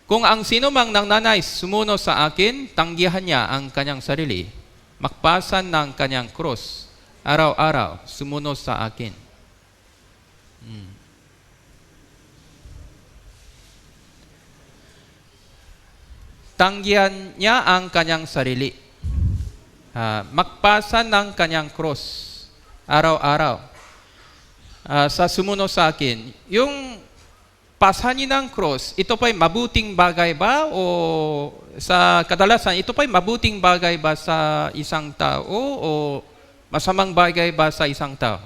Kung ang sino mang nangnanais sumunod sa akin, tanggihan niya ang kanyang sarili, magpasan ng kanyang cross, araw-araw, sumunod sa akin. Tanggihan niya ang kanyang sarili. Magpasan ng kanyang cross. Araw-araw. Sa sumunod sa akin. Yung pasanin ng cross, ito pa'y mabuting bagay ba? O sa kadalasan, ito pa'y mabuting bagay ba sa isang tao? O masamang bagay ba sa isang tao?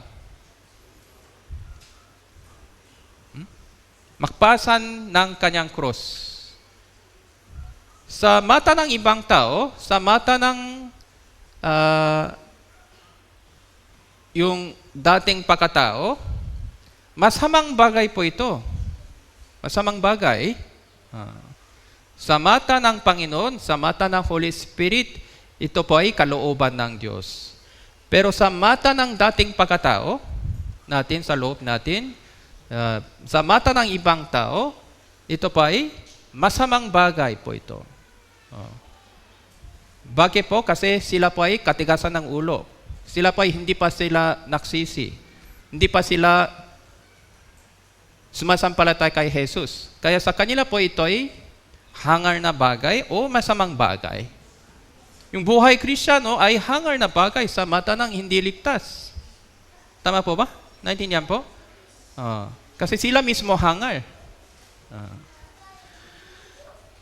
Magpasan ng kanyang cross. Sa mata ng ibang tao, sa mata ng yung dating pagkatao, masamang bagay po ito. Masamang bagay. Sa mata ng Panginoon, sa mata ng Holy Spirit, ito po ay kalooban ng Diyos. Pero sa mata ng dating pagkatao, natin, sa loob natin, sa mata ng ibang tao, ito po ay masamang bagay po ito. Bakit po? Kasi sila po ay katigasan ng ulo. Sila po ay hindi pa sila nagsisi. Hindi pa sila sumasampalataya kay Jesus. Kaya sa kanila po ito ay hangar na bagay o masamang bagay. Yung buhay Kristiyano ay hangar na bagay sa mata ng hindi ligtas. Tama po ba? Naintindihan po? Kasi sila mismo hangar.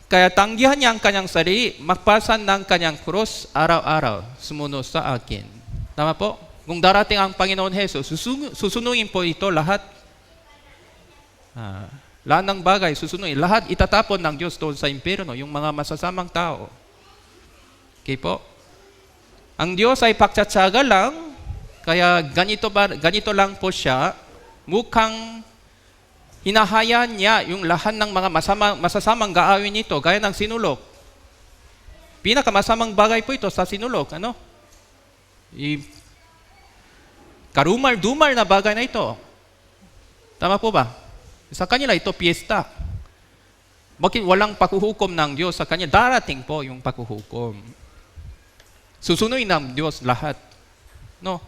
Kaya tanggihan niya ang kanyang sarili, magpasan ng kanyang krus araw-araw, sumunod sa akin. Tama po? Kung darating ang Panginoon Jesus, susunugin po ito lahat. Lahat ng bagay, susunugin. Lahat itatapon ng Diyos doon sa impyerno, yung mga masasamang tao. Okay po? Ang Diyos ay pagtsatsaga lang Kaya ganito lang po siya, mukhang hinahayaan niya yung lahat ng mga masasamang gaawin nito, gaya ng sinulog. Pinakamasamang bagay po ito sa sinulog. Karumal-dumal na bagay na ito. Tama po ba? Sa kanya ito piyesta. Bakit walang paghuhukom ng Diyos sa kanya? Darating po yung paghuhukom. Susunuin ng Diyos lahat. No?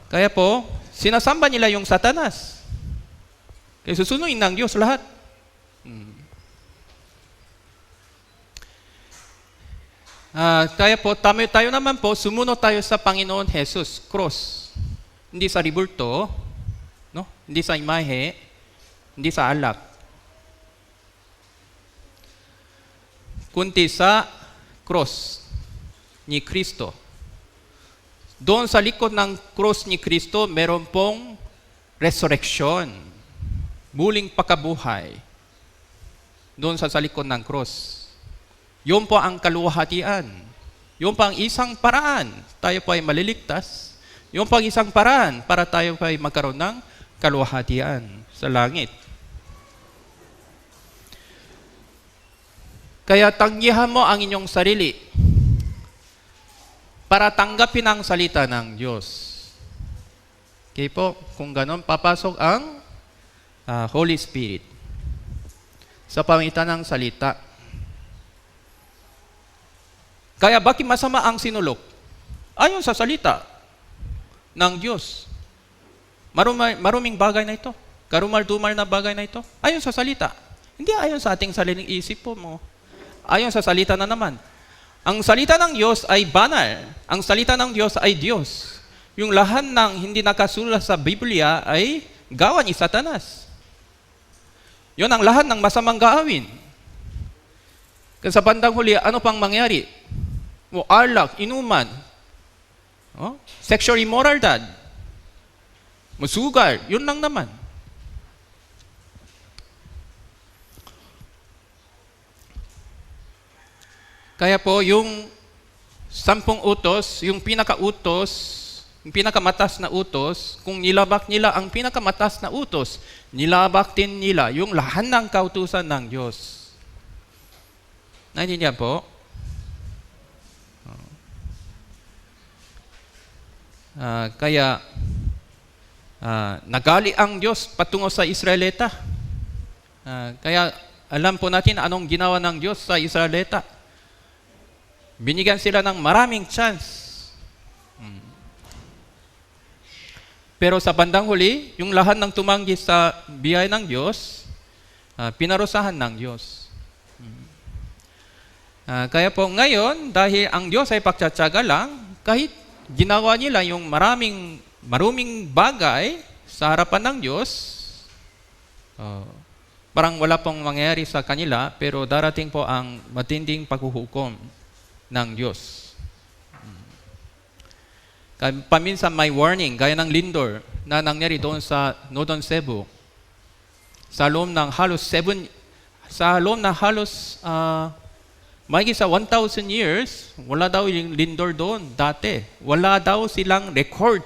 Kaya po, sinasamba nila yung Satanas. Kaya susunuin ng Diyos lahat. Kaya po, tayo naman po, sumunod tayo sa Panginoon Jesus, cross. Hindi sa ribulto, no? Hindi sa imahe, hindi sa alak. Kundi sa cross ni Kristo. Doon sa likod ng cross ni Kristo, meron pong resurrection, muling pagkabuhay. Doon sa likod ng cross. Yun po ang kaluwalhatian. Yun po ang isang paraan. Tayo po ay maliligtas. Yun po ang isang paraan para tayo po ay magkaroon ng kaluwalhatian sa langit. Kaya tanggihan mo ang inyong sarili para tanggapin ang salita ng Diyos. Okay po, kung ganon, papasok ang Holy Spirit sa pamitan ng salita. Kaya bakit masama ang sinulog? Ayon sa salita ng Diyos. Maruming bagay na ito. Karumal-dumal na bagay na ito. Ayon sa salita. Hindi ayon sa ating sariling isip po mo. Ayon sa salita na naman. Ang salita ng Diyos ay banal. Ang salita ng Diyos ay Diyos. Yung lahat ng hindi nakasulat sa Biblia ay gawa ni Satanas. Yun ang lahat ng masamang gaawin. Kasi sa bandang huli, ano pang mangyari? Alak, inuman, sexual immorality, masugal, yun lang naman. Kaya po, yung 10 utos, yung pinakamatas na utos, kung nilabak nila ang pinakamatas na utos, nilabak din nila yung lahat ng kautusan ng Diyos. Naintindihan po? Kaya nagali ang Diyos patungo sa Israelita. Kaya alam po natin anong ginawa ng Diyos sa Israelita. Binigyan sila ng maraming chance. Pero sa bandang huli, yung lahat ng tumanggi sa biyaya ng Diyos, pinarusahan ng Diyos. Kaya po ngayon, dahil ang Diyos ay pagtsatsaga lang, kahit ginawa nila yung maruming bagay sa harapan ng Diyos, parang wala pong mangyayari sa kanila, pero darating po ang matinding paghuhukom ng Diyos. Paminsan may warning, gaya ng lindor na nangyari doon sa Northern Cebu. Sa loob ng halos mahigit sa 1,000 years, wala daw yung lindor doon dati. Wala daw silang record.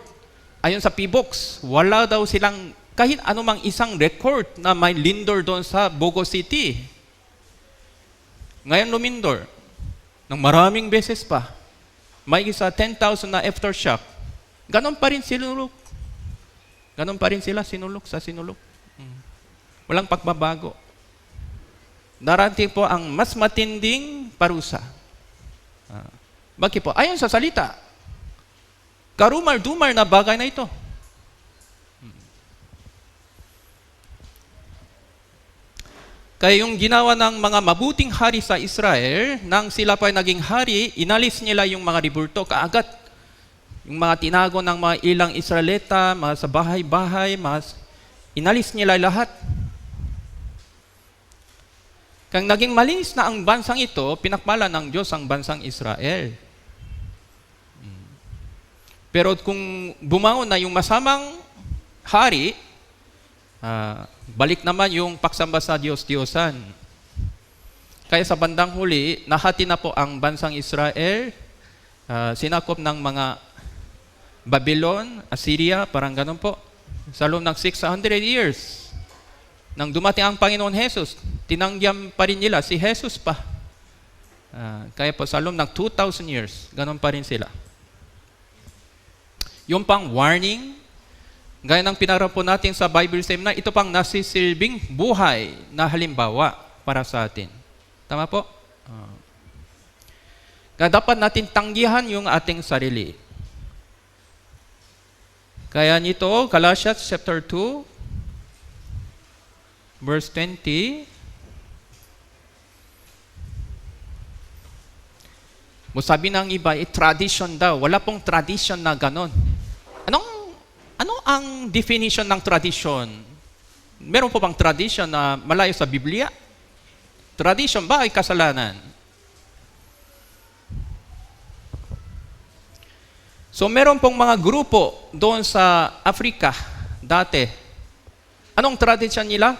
Ayon sa PBOX, wala daw silang kahit anumang isang record na may lindor doon sa Bogo City. Ngayon lumindor. Nang maraming beses pa. Mahigit sa 10,000 na aftershock. Ganon pa rin sinulog. Ganon pa rin sila sinulog sa sinulog. Walang pagbabago. Darating po ang mas matinding parusa. Bakit po? Ayon sa salita. Karumal-dumal na bagay na ito. Kaya yung ginawa ng mga mabuting hari sa Israel, nang sila pa naging hari, inalis nila yung mga ribulto kaagad. Yung mga tinago ng mga ilang Israelita, mga sa bahay-bahay, inalis nila lahat. Kang naging malinis na ang bansang ito, pinakpala ng Diyos ang bansang Israel. Pero kung bumangon na yung masamang hari, balik naman yung pagsamba sa Diyos-Diyosan. Kaya sa bandang huli, nahati na po ang bansang Israel Sinakop ng mga Babylon, Assyria, parang ganun po. Sa loob ng 600 years, nang dumating ang Panginoon Jesus, tinanggyan pa rin nila si Jesus pa. Kaya po sa loob ng 2,000 years, ganun pa rin sila. Yung pang warning, gaya ng pinaraw po natin sa Bible seminar, ito pang nasisilbing buhay na halimbawa para sa atin. Tama po? Kaya dapat natin tanggihan yung ating sarili. Kaya nito, Galatians chapter 2, verse 20, sabi ng iba, tradition daw. Wala pong tradition na ganon. Ano ang definition ng tradition? Meron po bang tradition na malayo sa Biblia? Tradition ba ay kasalanan? So meron pong mga grupo doon sa Africa dati. Anong tradition nila?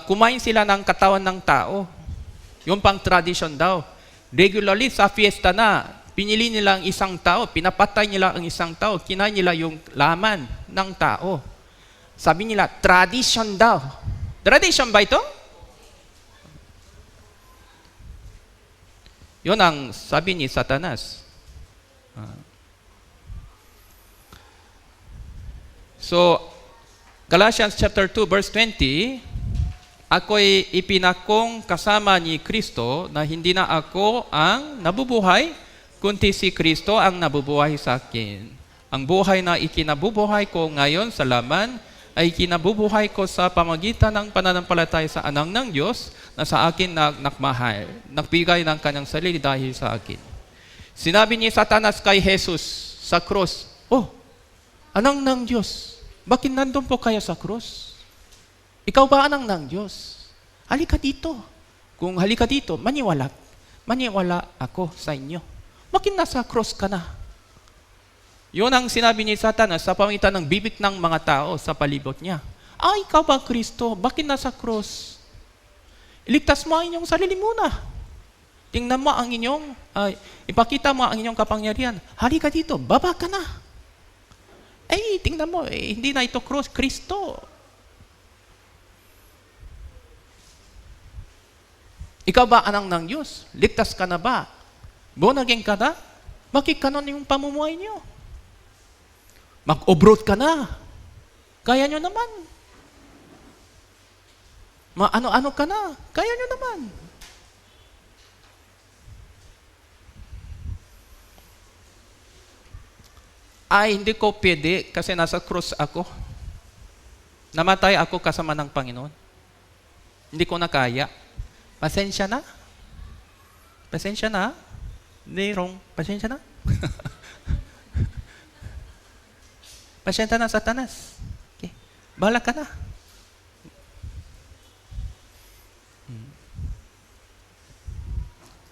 Kumain sila ng katawan ng tao. Yung pang tradition daw. Regularly sa fiesta na, pinili nila ang isang tao, pinapatay nila ang isang tao, kinain nila yung laman ng tao. Sabi nila, tradition daw. Tradition ba ito? Yun ang sabi ni Satanas. So, Galatians chapter 2 verse 20, ako'y ipinakong kasama ni Kristo na hindi na ako ang nabubuhay, kundi si Kristo ang nabubuhay sa akin. Ang buhay na ikinabubuhay ko ngayon sa laman ay kinabubuhay ko sa pamagitan ng pananampalataya sa Anak ng Diyos na sa akin nagmahal, nagbigay ng kanyang sarili dahil sa akin. Sinabi ni Satanas kay Jesus sa cross, Anak ng Diyos, bakit nandun po kayo sa cross? Ikaw ba anak ng Diyos? Halika dito. Kung halika dito, maniwala ako sa inyo. Bakit nasa cross ka na? Yun ang sinabi ni Satanas sa pamitan ng bibig ng mga tao sa palibot niya. Ikaw ba Kristo? Bakit nasa cross? Iligtas mo ang inyong sarili muna. Tingnan mo ang inyong, ipakita mo ang inyong kapangyarihan. Halika dito, baba ka na. Tingnan mo, hindi na ito cross, Kristo. Ikaw ba anak ng Diyos? Ligtas ka na ba? Born again ka na? Bakit kanon yung pamumuhay niyo? Mag-obrot ka na. Kaya nyo naman. Ano-ano ka na. Kaya nyo naman. Hindi ko pwede kasi nasa cross ako. Namatay ako kasama ng Panginoon. Hindi ko na kaya. Pasensya na. Pasensya na. Hindi, wrong. Pasensya na. Pasensya na, Satanas. Okay. Bahala ka na.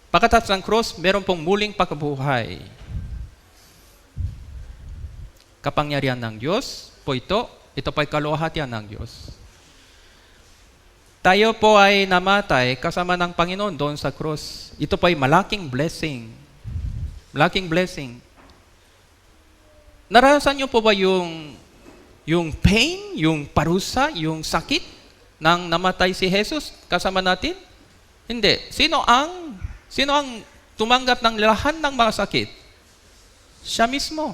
Pagkatapos ng cross, meron pong muling pagkabuhay. Kapangyarihan ng Diyos po ito. Ito po'y kaluwalhatian ng Diyos. Tayo po ay namatay kasama ng Panginoon doon sa cross. Ito po ay malaking blessing. Malaking blessing. Naranasan niyo po ba yung pain, yung parusa, yung sakit nang namatay si Jesus kasama natin? Hindi. Sino ang tumanggap ng lahat ng mga sakit? Siya mismo.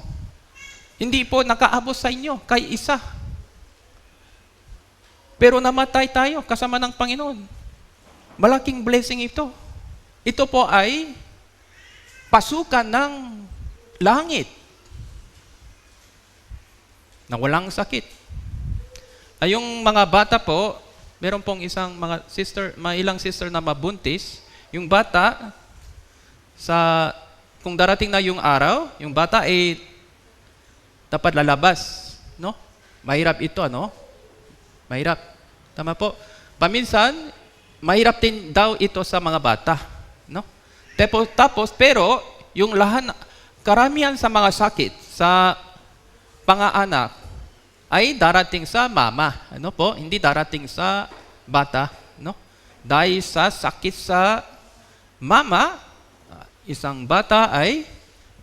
Hindi po nakaabot sa inyo, kay isa. Pero namatay tayo kasama ng Panginoon. Malaking blessing ito. Ito po ay pasukan ng langit na walang sakit. Yung mga bata po, meron pong ilang sister na mabuntis. Yung bata, kung darating na yung araw, yung bata ay dapat lalabas. No? Mahirap ito, ano? Mahirap. Tama po. Paminsan, mahirap din daw ito sa mga bata. No? Pero, yung karamihan sa mga sakit sa pangaanak ay darating sa mama. Ano po? Hindi darating sa bata. No? Dahil sa sakit sa mama, isang bata ay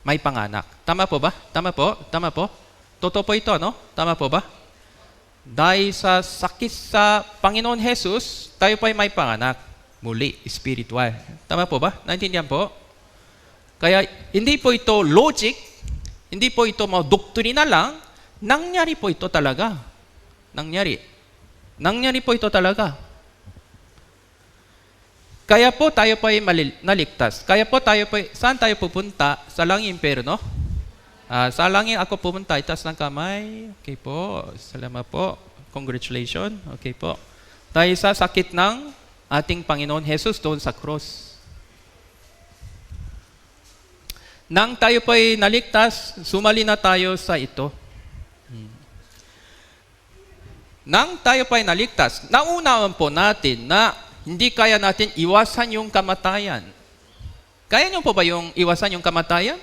may panganak. Tama po ba? Tama po? Tama po? Totoo po ito, no? Tama po ba? Dahil sa sakit sa Panginoon Jesus, tayo po ay may panganak. Muli, spiritual. Tama po ba? Naintindihan po? Kaya hindi po ito logic, hindi po ito mga doktrina lang, nangyari po ito talaga. Nangyari. Nangyari po ito talaga. Kaya po tayo po ay naligtas. Kaya po tayo po, saan tayo pupunta? Sa langit impyerno? Sa langit ako pupunta, itaas ng kamay. Okay po, salamat po. Congratulations. Okay po. Dahil sa sakit ng ating Panginoon Jesus doon sa cross. Nang tayo po ay naligtas, sumali na tayo sa ito. Nang tayo po ay naligtas, naunawan po natin na hindi kaya natin iwasan yung kamatayan. Kaya niyo po ba yung iwasan yung kamatayan?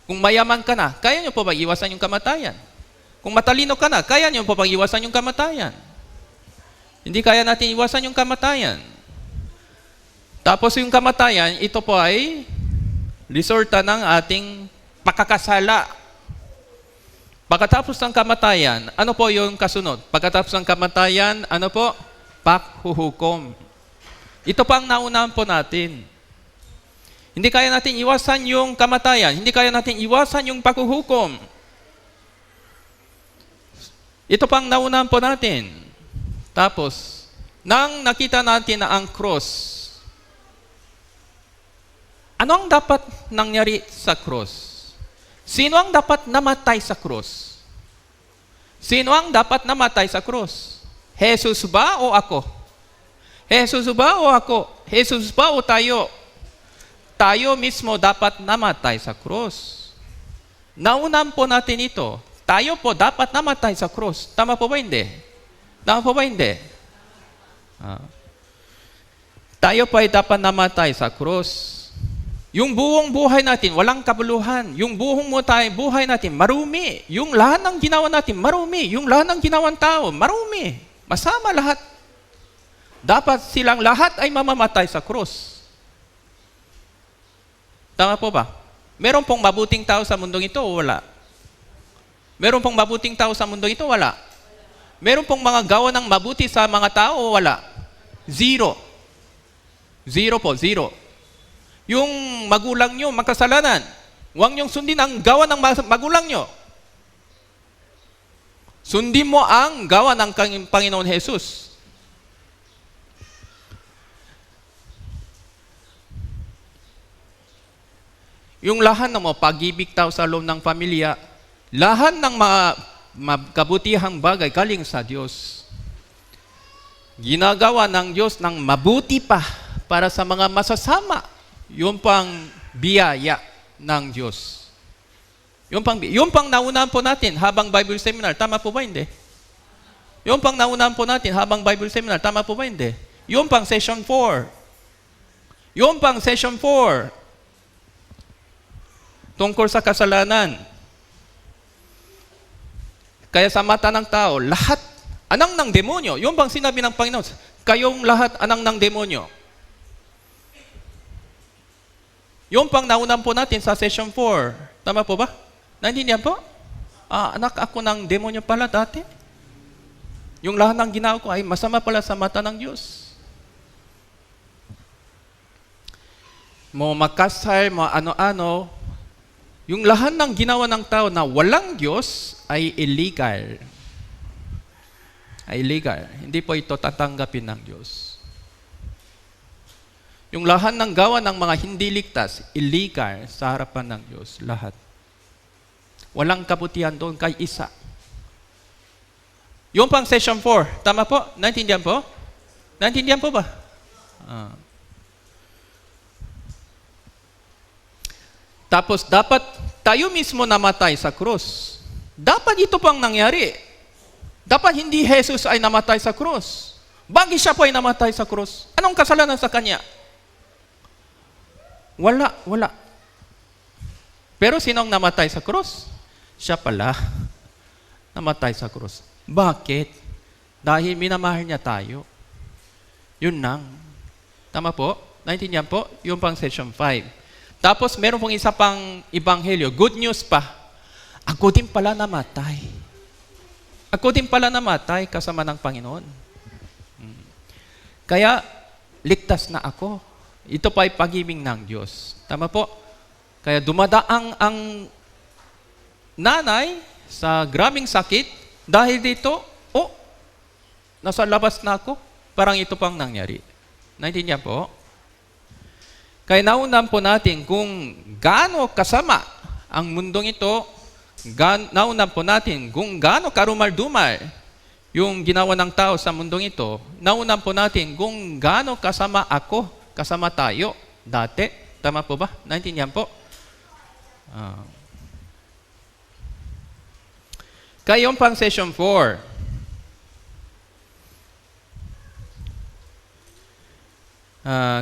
Kung mayaman ka na, kaya niyo po ba iwasan yung kamatayan? Kung matalino ka na, kaya niyo po ba iwasan yung kamatayan? Hindi kaya natin iwasan yung kamatayan. Tapos yung kamatayan, ito po ay resulta ng ating pakakasala. Pagkatapos ng kamatayan, ano po yung kasunod? Pagkatapos ng kamatayan, ano po? Paghuhukom. Ito pa ang naunahan po natin. Hindi kaya natin iwasan yung kamatayan. Hindi kaya natin iwasan yung paghuhukom. Ito pa ang naunahan po natin. Tapos, nang nakita natin na ang cross, ano ang dapat nangyari sa cross? Sino ang dapat namatay sa cross? Sino ang dapat namatay sa cross? Jesus ba o ako? Jesus ba o ako? Jesus ba o tayo? Tayo mismo dapat namatay sa cross. Naunahan po natin ito. Tayo po dapat namatay sa cross. Tama po ba hindi? Tama po ba hindi? Tayo po ay dapat namatay sa cross. Yung buong buhay natin, walang kabuluhan. Yung buong buhay natin, marumi. Yung lahat ng ginawa natin, marumi. Yung lahat ng ginawang tao, marumi. Masama lahat. Dapat silang lahat ay mamamatay sa krus. Tama po ba? Meron pong mabuting tao sa mundong ito o wala? Meron pong mabuting tao sa mundong ito o wala? Meron pong mga gawa ng mabuti sa mga tao o wala? Zero. Zero po, zero. Yung magulang nyo, makasalanan. Huwag nyong sundin ang gawa ng magulang nyo. Sundin mo ang gawa ng Panginoon Jesus. Yung lahat ng mga pag-ibig tao sa loob ng pamilya, lahat ng mga kabutihang bagay galing sa Diyos. Ginagawa ng Diyos ng mabuti pa para sa mga masasama. Yung pang biyaya ng Diyos. Yung pang naunahan po natin habang Bible Seminar, tama po ba hindi? Yung pang naunahan po natin habang Bible Seminar, tama po ba hindi? Yung pang session 4. Yung pang session 4. Tungkol sa kasalanan. Kaya sa mata ng tao, lahat anang ng demonyo. Yung bang sinabi ng Panginoon, kayong lahat anang ng demonyo. Yung pang naunahan po natin sa session 4. Tama po ba? Naintindihan po? Anak ako ng demonyo pala dati. Yung lahat ng ginawa ko ay masama pala sa mata ng Diyos. Mo makasal, mo ano-ano, yung lahat ng ginawa ng tao na walang Diyos ay illegal. Ay illegal. Hindi po ito tatanggapin ng Diyos. Yung lahat ng gawa ng mga hindi ligtas, illegal sa harapan ng Diyos. Lahat. Walang kabutihan doon kay isa. Yung pang session 4, tama po? Naintindihan po? Naintindihan po ba? Tapos dapat tayo mismo namatay sa krus. Dapat ito pang nangyari. Dapat hindi Jesus ay namatay sa krus. Bakit siya po ay namatay sa krus? Anong kasalanan sa kanya? Wala. Pero sinong namatay sa krus? Siya pala. Namatay sa krus. Bakit? Dahil minamahal niya tayo. Yun lang. Tama po? Naintindihan po? Yung pang session 5. Tapos meron pong isa pang ebanghelyo. Good news pa. Ako din pala namatay. Ako din pala namatay kasama ng Panginoon. Kaya, ligtas na ako. Ito pa ay pag-ibig ng Diyos. Tama po? Kaya dumadaang ang nanay sa grabing sakit dahil dito, nasa labas na ako. Parang ito pang nangyari. Naintindihan po? Kaya naunan po natin kung gaano kasama ang mundong ito, naunan po natin kung gaano karumal-dumal yung ginawa ng tao sa mundong ito, naunan po natin kung gaano kasama ako, kasama tayo dati. Tama po ba? Naintindihan po? Kaya yung pang session 4,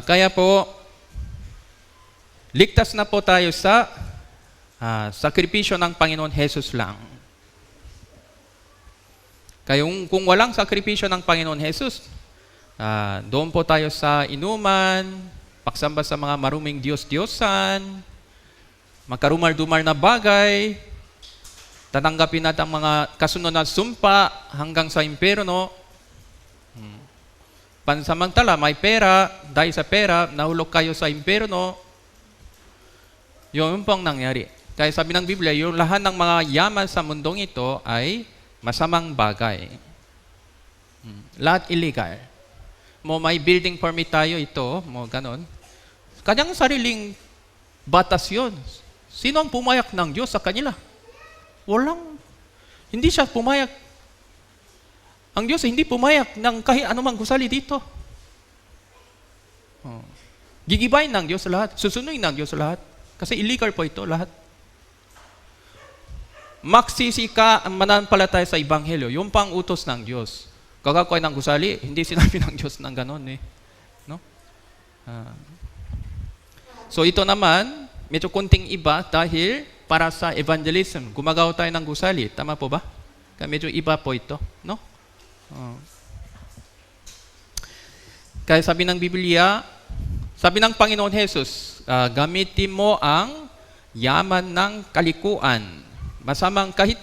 kaya po, ligtas na po tayo sa sakripisyo ng Panginoon Jesus lang. Kaya kung walang sakripisyo ng Panginoon Jesus, doon po tayo sa inuman, pagsamba sa mga maruming Diyos-Diyosan, magkarumal-dumal na bagay, tatanggapin natin ang mga kasunod na sumpa hanggang sa impyerno. Pansamantala, may pera, dahil sa pera, nahulog kayo sa impyerno. Yun pong nangyari. Kaya sabi ng Biblia, yung lahat ng mga yaman sa mundong ito ay masamang bagay. Lahat illegal. May building permit tayo ito, ganon. Kanyang sariling batas yun. Sino ang pumayak ng Diyos sa kanila? Walang. Hindi siya pumayak. Ang Diyos hindi pumayak ng kahit anumang gusali dito. Gigibayin ng Diyos lahat. Susunuin ng Diyos lahat. Kasi illegal po ito lahat. Magsisika ang mananampalataya sa Ebanghelyo. Yung pang utos ng Diyos. Kagakoy ng gusali, hindi sinabi ng Diyos ng ganon eh. No? So ito naman, medyo kunting iba dahil para sa evangelism, gumagawa tayo ng gusali. Tama po ba? Kaya medyo iba po ito. No? Kaya sabi ng Biblia, sabi ng Panginoon Jesus, gamitin mo ang yaman ng kalikuan. Masamang kahit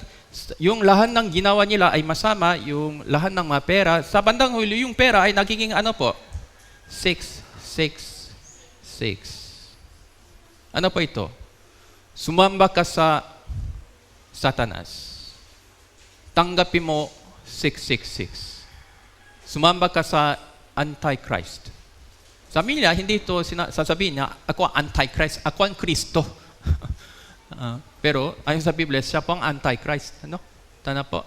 yung lahat ng ginawa nila ay masama, yung lahat ng mga pera, sa bandang huli yung pera ay nagiging ano po? 666. Ano po ito? Sumamba ka sa Satanas. Tanggapin mo 666. Sumamba ka sa Antichrist. Sabi niya, hindi ito sasabihin niya, ako ang Antichrist, ako ang Kristo. Pero ayon sa Biblia, siya po ang Antichrist. Ano? Tana po.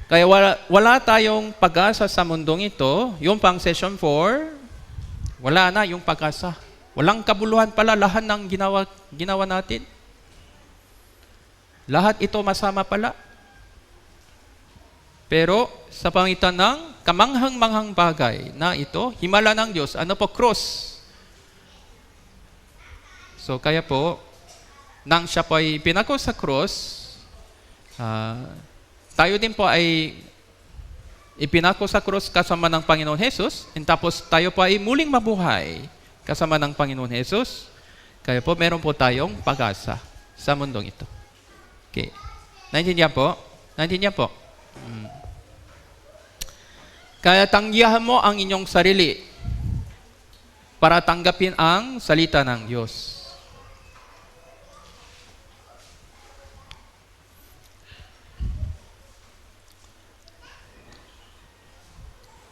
Kaya wala tayong pag-asa sa mundong ito. Yung pang session 4, wala na yung pag-asa. Walang kabuluhan pala lahat ng ginawa natin. Lahat ito masama pala. Pero sa pamitan ng kamanghang-manghang bagay na ito, himala ng Diyos, ano po? Cross. So kaya po, nang siya po ay pinako sa cross, tayo din po ay ipinako sa cross kasama ng Panginoon Jesus, and tapos tayo po ay muling mabuhay kasama ng Panginoon Jesus. Kaya po, meron po tayong pag-asa sa mundong ito. Okay. Naintindihan po? Naintindihan po? Kaya tanggihan mo ang inyong sarili para tanggapin ang salita ng Diyos.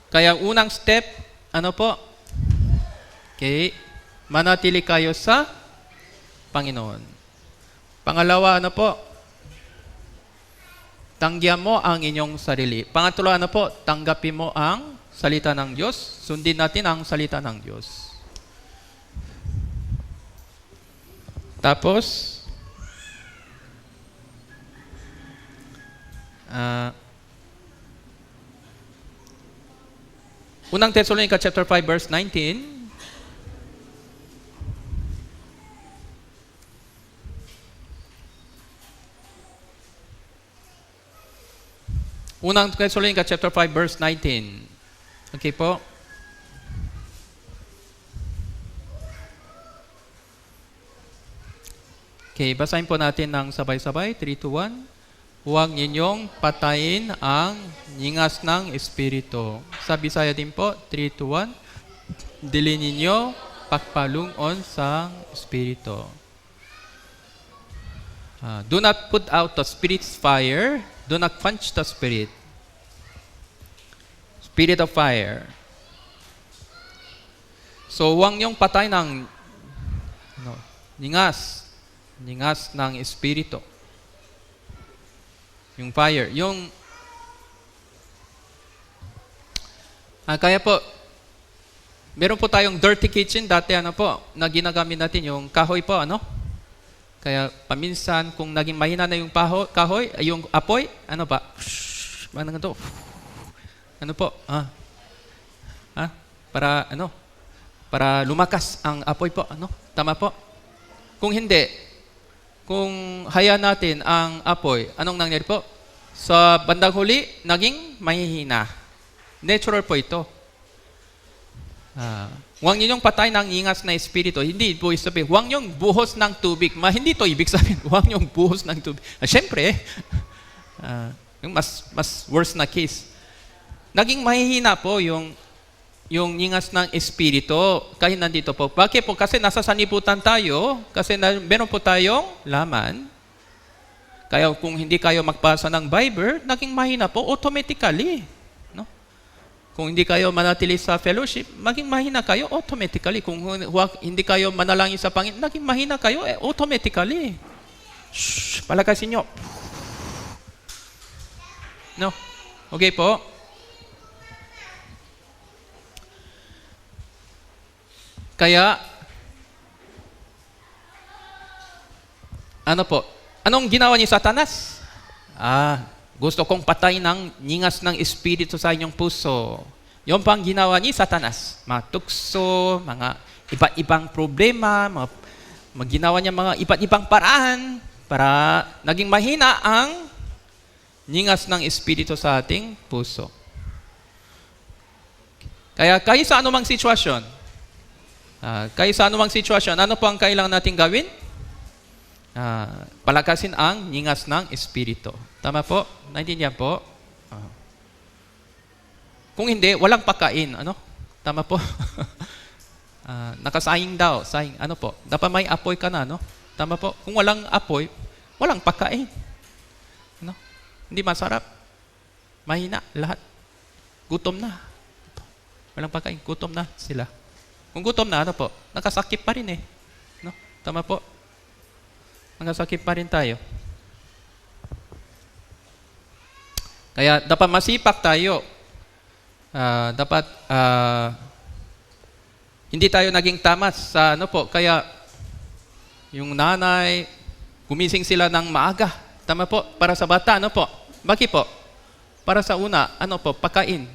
Kaya unang step, ano po? Okay. Manatili kayo sa Panginoon. Pangalawa, ano po? Tanggihan mo ang inyong sarili. Pangatlo, ano po? Tanggapin mo ang salita ng Diyos. Sundin natin ang salita ng Diyos. Tapos, unang Thessalonica chapter 5 verse 19. Unang Thessalonica chapter 5 verse 19. Okay po. Okay, basahin po natin ng sabay-sabay. 3, 2, 1. Huwag ninyong patayin ang nyingas ng Espiritu. Sa Bisaya din po, 3, 2, 1. Dili ninyo pagpalungon sa Espiritu. Do not put out the Spirit's fire. Do not quench the Spirit. Spirit of fire. So, huwag niyong patay ng nyingas ng Espiritu. Yung fire. Kaya po, meron po tayong dirty kitchen dati, na ginagamit natin yung kahoy po, Kaya paminsan, kung naging mahina na yung kahoy, yung apoy, para lumakas ang apoy po, Tama po. Kung hindi, kung hayaan natin ang apoy, anong nangyari po? Sa bandang huli, naging mahihina. Natural po ito. Huwag ninyong patay ng ingas na espiritu. Hindi po sabihin, huwag niyong buhos ng tubig. Hindi ito ibig sabihin, huwag niyong buhos ng tubig. Siyempre, yung mas worse na case. Naging mahihina po yung ingas ng espiritu kahit nandito po. Bakit po? Kasi nasa saniputan tayo, kasi meron po tayong laman. Kaya kung hindi kayo magbasa ng Bible, naging mahina po automatically. Kung hindi kayo manatili sa fellowship, maging mahina kayo automatically. Kung hindi kayo manalangin sa Panginoon, naging mahina kayo automatically. Palakasin nyo. Okay po? Kaya, anong ginawa ni Satanas? Gusto kong patay ng nyingas ng espiritu sa inyong puso. Yung pang ginawa ni Satanas. Mga tukso, mga iba't ibang problema, ginawa niya mga iba't ibang paraan para naging mahina ang nyingas ng espiritu sa ating puso. Kaya sa anumang sitwasyon, ano po ang kailangan natin gawin? Palakasin ang nyingas ng espiritu. Tama po? Naintindihan po? Kung hindi, walang pagkain. Tama po? Nakasaying daw. Saying. Dapat may apoy ka na. Tama po? Kung walang apoy, walang pagkain. Hindi masarap. Mahina lahat. Gutom na. Walang pagkain. Gutom na sila. Kung gutom na, nakasakit pa rin Tama po? Nakasakit pa rin tayo. Kaya dapat masipag tayo. Dapat hindi tayo naging tamas sa Kaya yung nanay, gumising sila ng maaga. Tama po? Para sa bata, Bakit po? Para sa una, pagkain,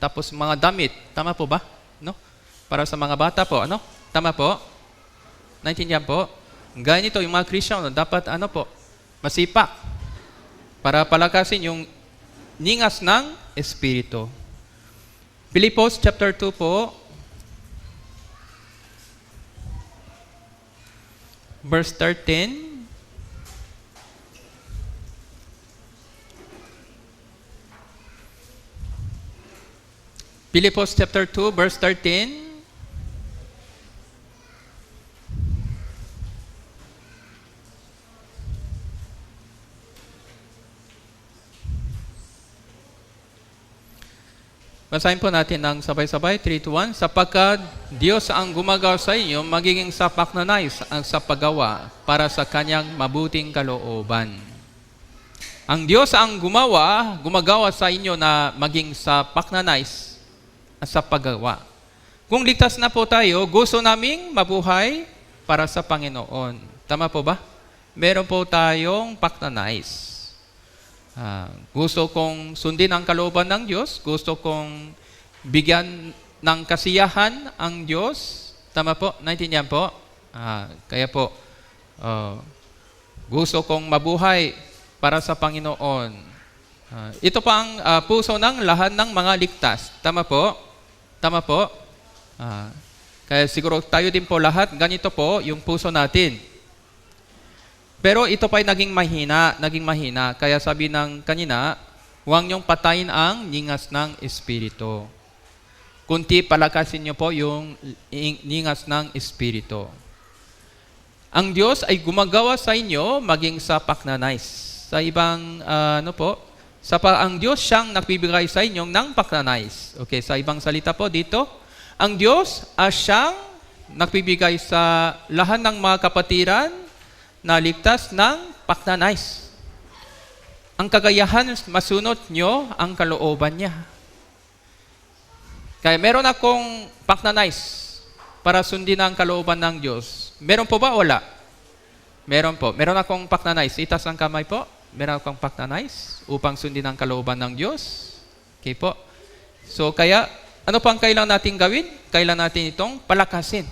Tapos mga damit, tama po ba? Para sa mga bata po, Tama po? Naintindihan po? Ganito yung mga Kristiyan, dapat masipag para palakasin yung nyingas ng Espiritu. Filipos chapter 2 po, verse 13. Filipos chapter 2, verse 13. Basahin po natin ng sabay-sabay, 3 to 1. Sapagkat Diyos ang gumagawa sa inyo, magiging sapak na nais ang sa paggawa para sa kanyang mabuting kalooban. Ang Diyos ang gumagawa sa inyo na maging sapak na nais sa paggawa. Kung ligtas na po tayo, gusto naming mabuhay para sa Panginoon. Tama po ba? Meron po tayong paknanais. Gusto kong sundin ang kalooban ng Diyos. Gusto kong bigyan ng kasiyahan ang Diyos. Tama po? Naintindihan po? Kaya po, gusto kong mabuhay para sa Panginoon. Ito pa ang puso ng lahat ng mga ligtas. Tama po? Tama po? Kaya siguro tayo din po lahat, ganito po yung puso natin. Pero ito pa ay naging mahina. Kaya sabi ng kanina, huwag niyong patayin ang ningas ng Espiritu. Kunti palakasin niyo po yung ningas ng Espiritu. Ang Diyos ay gumagawa sa inyo maging sa pagnanais. Sa ibang, ang Diyos siyang nagbibigay sa inyo ng pagnanais. Okay, sa ibang salita po dito, ang Diyos ay siyang nagbibigay sa lahat ng mga kapatiran na ligtas ng pagnanais. Ang kagayahan, masunod nyo ang kalooban niya. Kaya meron akong pagnanais para sundin ang kalooban ng Diyos. Meron po ba? Wala. Meron po. Meron akong pagnanais. Itaas ang kamay po. Meron akong pagnanais upang sundin ang kalooban ng Diyos. Okay po. So kaya, ano pang kailangan natin gawin? Kailangan natin itong palakasin.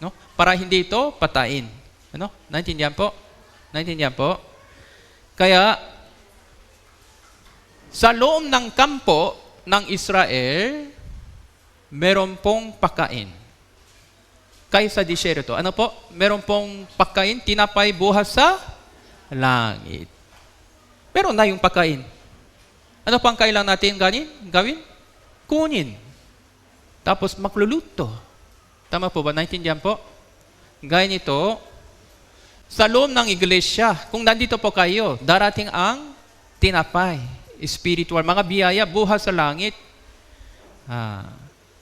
No? Para hindi ito patain. Ano? Naintindihan po? Naintindihan po? Kaya, sa loob ng kampo ng Israel, meron pong pagkain. Kaya sa disyerto, ano po? Meron pong pagkain, tinapay buhas sa langit. Meron na yung pagkain. Ano pang kailangan natin gawin? Kunin. Tapos magluluto. Tama po ba? Naintindihan po? Gaya nito, sa loob ng iglesia, kung nandito po kayo, darating ang tinapay, spiritual, mga biyaya, buhas sa langit.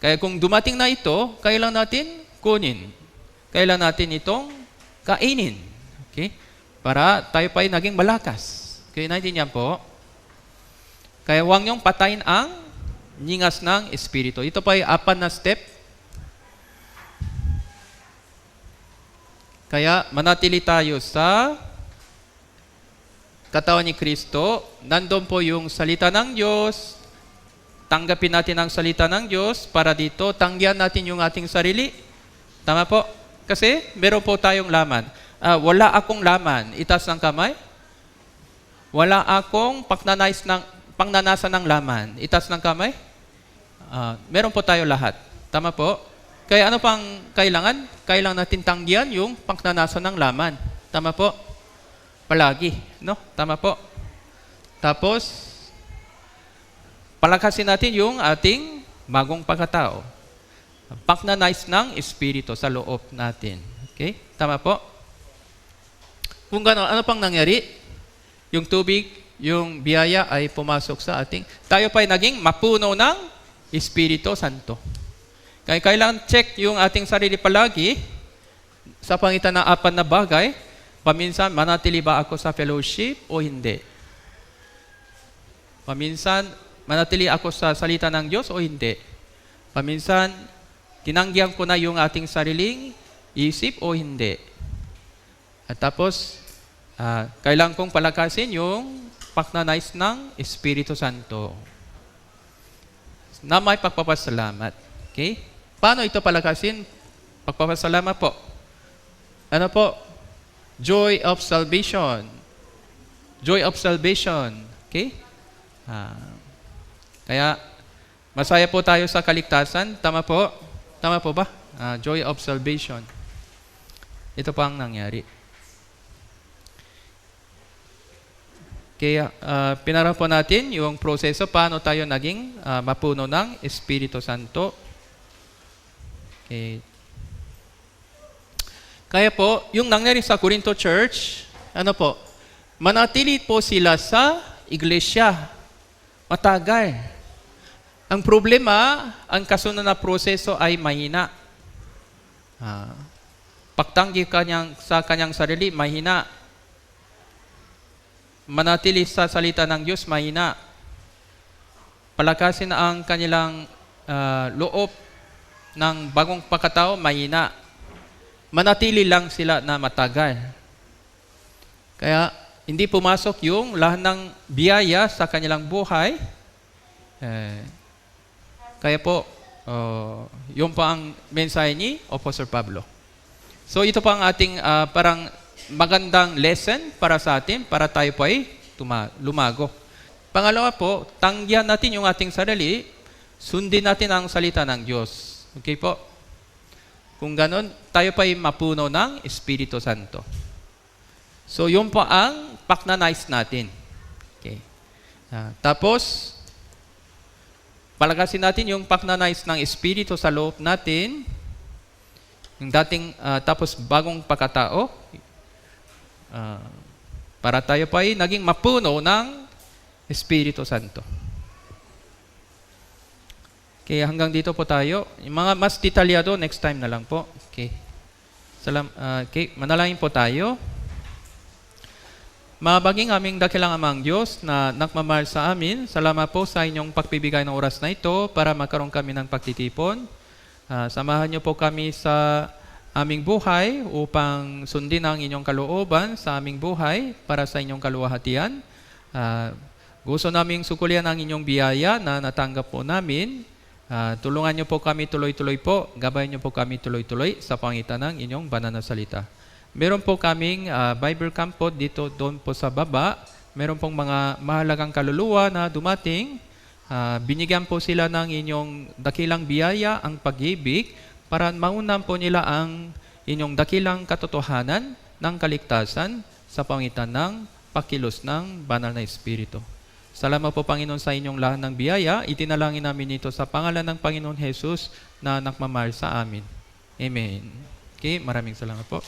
Kaya kung dumating na ito, kailangan natin kunin. Kailangan natin itong kainin. Okay? Para tayo pa ay naging malakas. Okay, naintindihan po? Kaya huwag niyong patayin ang ningas ng Espiritu. Ito pa ay 4 na step. Kaya manatili tayo sa katawan ni Kristo. Nandun po yung salita ng Diyos. Tanggapin natin ang salita ng Diyos para dito tanggihan natin yung ating sarili. Tama po? Kasi meron po tayong laman. Wala akong laman. Itaas ng kamay. Wala akong pangnanasan ng laman. Itaas ng kamay. Meron po tayo lahat. Tama po? Kaya ano pang kailangan? Kailangan natin tanggihan yung pangnanasan ng laman. Tama po? Palagi. No? Tama po? Tapos, palakasin natin yung ating bagong pagkatao. Pagnanais ng Espiritu sa loob natin. Okay? Tama po? Kung gano'n, ano pang nangyari? Yung tubig, yung biyaya ay pumasok sa ating. Tayo pa ay naging mapuno ng Espiritu Santo. Kaya kailangan check yung ating sarili palagi sa pangitan ng 4 na bagay. Paminsan, manatili ba ako sa fellowship o hindi? Paminsan, manatili ako sa salita ng Diyos o hindi? Paminsan, tinanggihan ko na yung ating sariling isip o hindi? At tapos, kailangan kong palakasin yung pagnanais ng Espiritu Santo na may pagpapasalamat. Okay? Paano ito palakasin? Pagpapasalamat po. Ano po? Joy of salvation. Joy of salvation. Okay? Kaya, masaya po tayo sa kaligtasan. Tama po? Tama po ba? Joy of salvation. Ito pa ang nangyari. Kaya, pinara po natin yung proseso paano tayo naging mapuno ng Espiritu Santo. Okay. Kaya po, yung nangyari sa Corinto Church, ano po, manatili po sila sa iglesia. Matagal. Ang problema, ang kasunod na proseso ay mahina. Pagtanggi sa kanyang sarili, mahina. Manatili sa salita ng Diyos, mahina. Palakasin ang kanilang loob ng bagong pagkatao, mahina. Manatili lang sila na matagal. Kaya, hindi pumasok yung lahat ng biyaya sa kanilang buhay. Kaya po, yun pa ang mensahe ni Apostle Pablo. So ito pa ang ating parang magandang lesson para sa atin, para tayo po ay lumago. Pangalawa po, tanggihan natin yung ating sarili, sundin natin ang salita ng Diyos. Okay po? Kung ganon, tayo pa ay mapuno ng Espiritu Santo. So, yun po ang pagnanais natin. Okay. Tapos, palagasin natin yung pagnanais ng Espiritu sa loob natin. Yung dating, tapos bagong pagkatao, para tayo pa ay naging mapuno ng Espiritu Santo. Okay, hanggang dito po tayo. Yung mga mas detalyado, next time na lang po. Okay. Okay, manalangin po tayo. Mabaging aming dakilang amang Diyos na nagmamahal sa amin, salamat po sa inyong pagbibigay ng oras na ito para magkaroon kami ng pagtitipon. Samahan niyo po kami sa aming buhay upang sundin ang inyong kalooban sa aming buhay para sa inyong kaluwalhatian. Gusto naming sukulian ang inyong biyaya na natanggap po namin. Tulungan niyo po kami tuloy-tuloy po. Gabayan niyo po kami tuloy-tuloy sa pangitan ng inyong banal na salita. Meron po kaming Bible camp po dito doon po sa baba. Meron pong mga mahalagang kaluluwa na dumating. Binigyan po sila ng inyong dakilang biyaya, ang pag-ibig, para maunam po nila ang inyong dakilang katotohanan ng kaligtasan sa pangitan ng pakilos ng banal na Espiritu. Salamat po, Panginoon, sa inyong lahat ng biyaya. Itinalangin namin ito sa pangalan ng Panginoon Jesus na nagmamahal sa amin. Amen. Okay, maraming salamat po.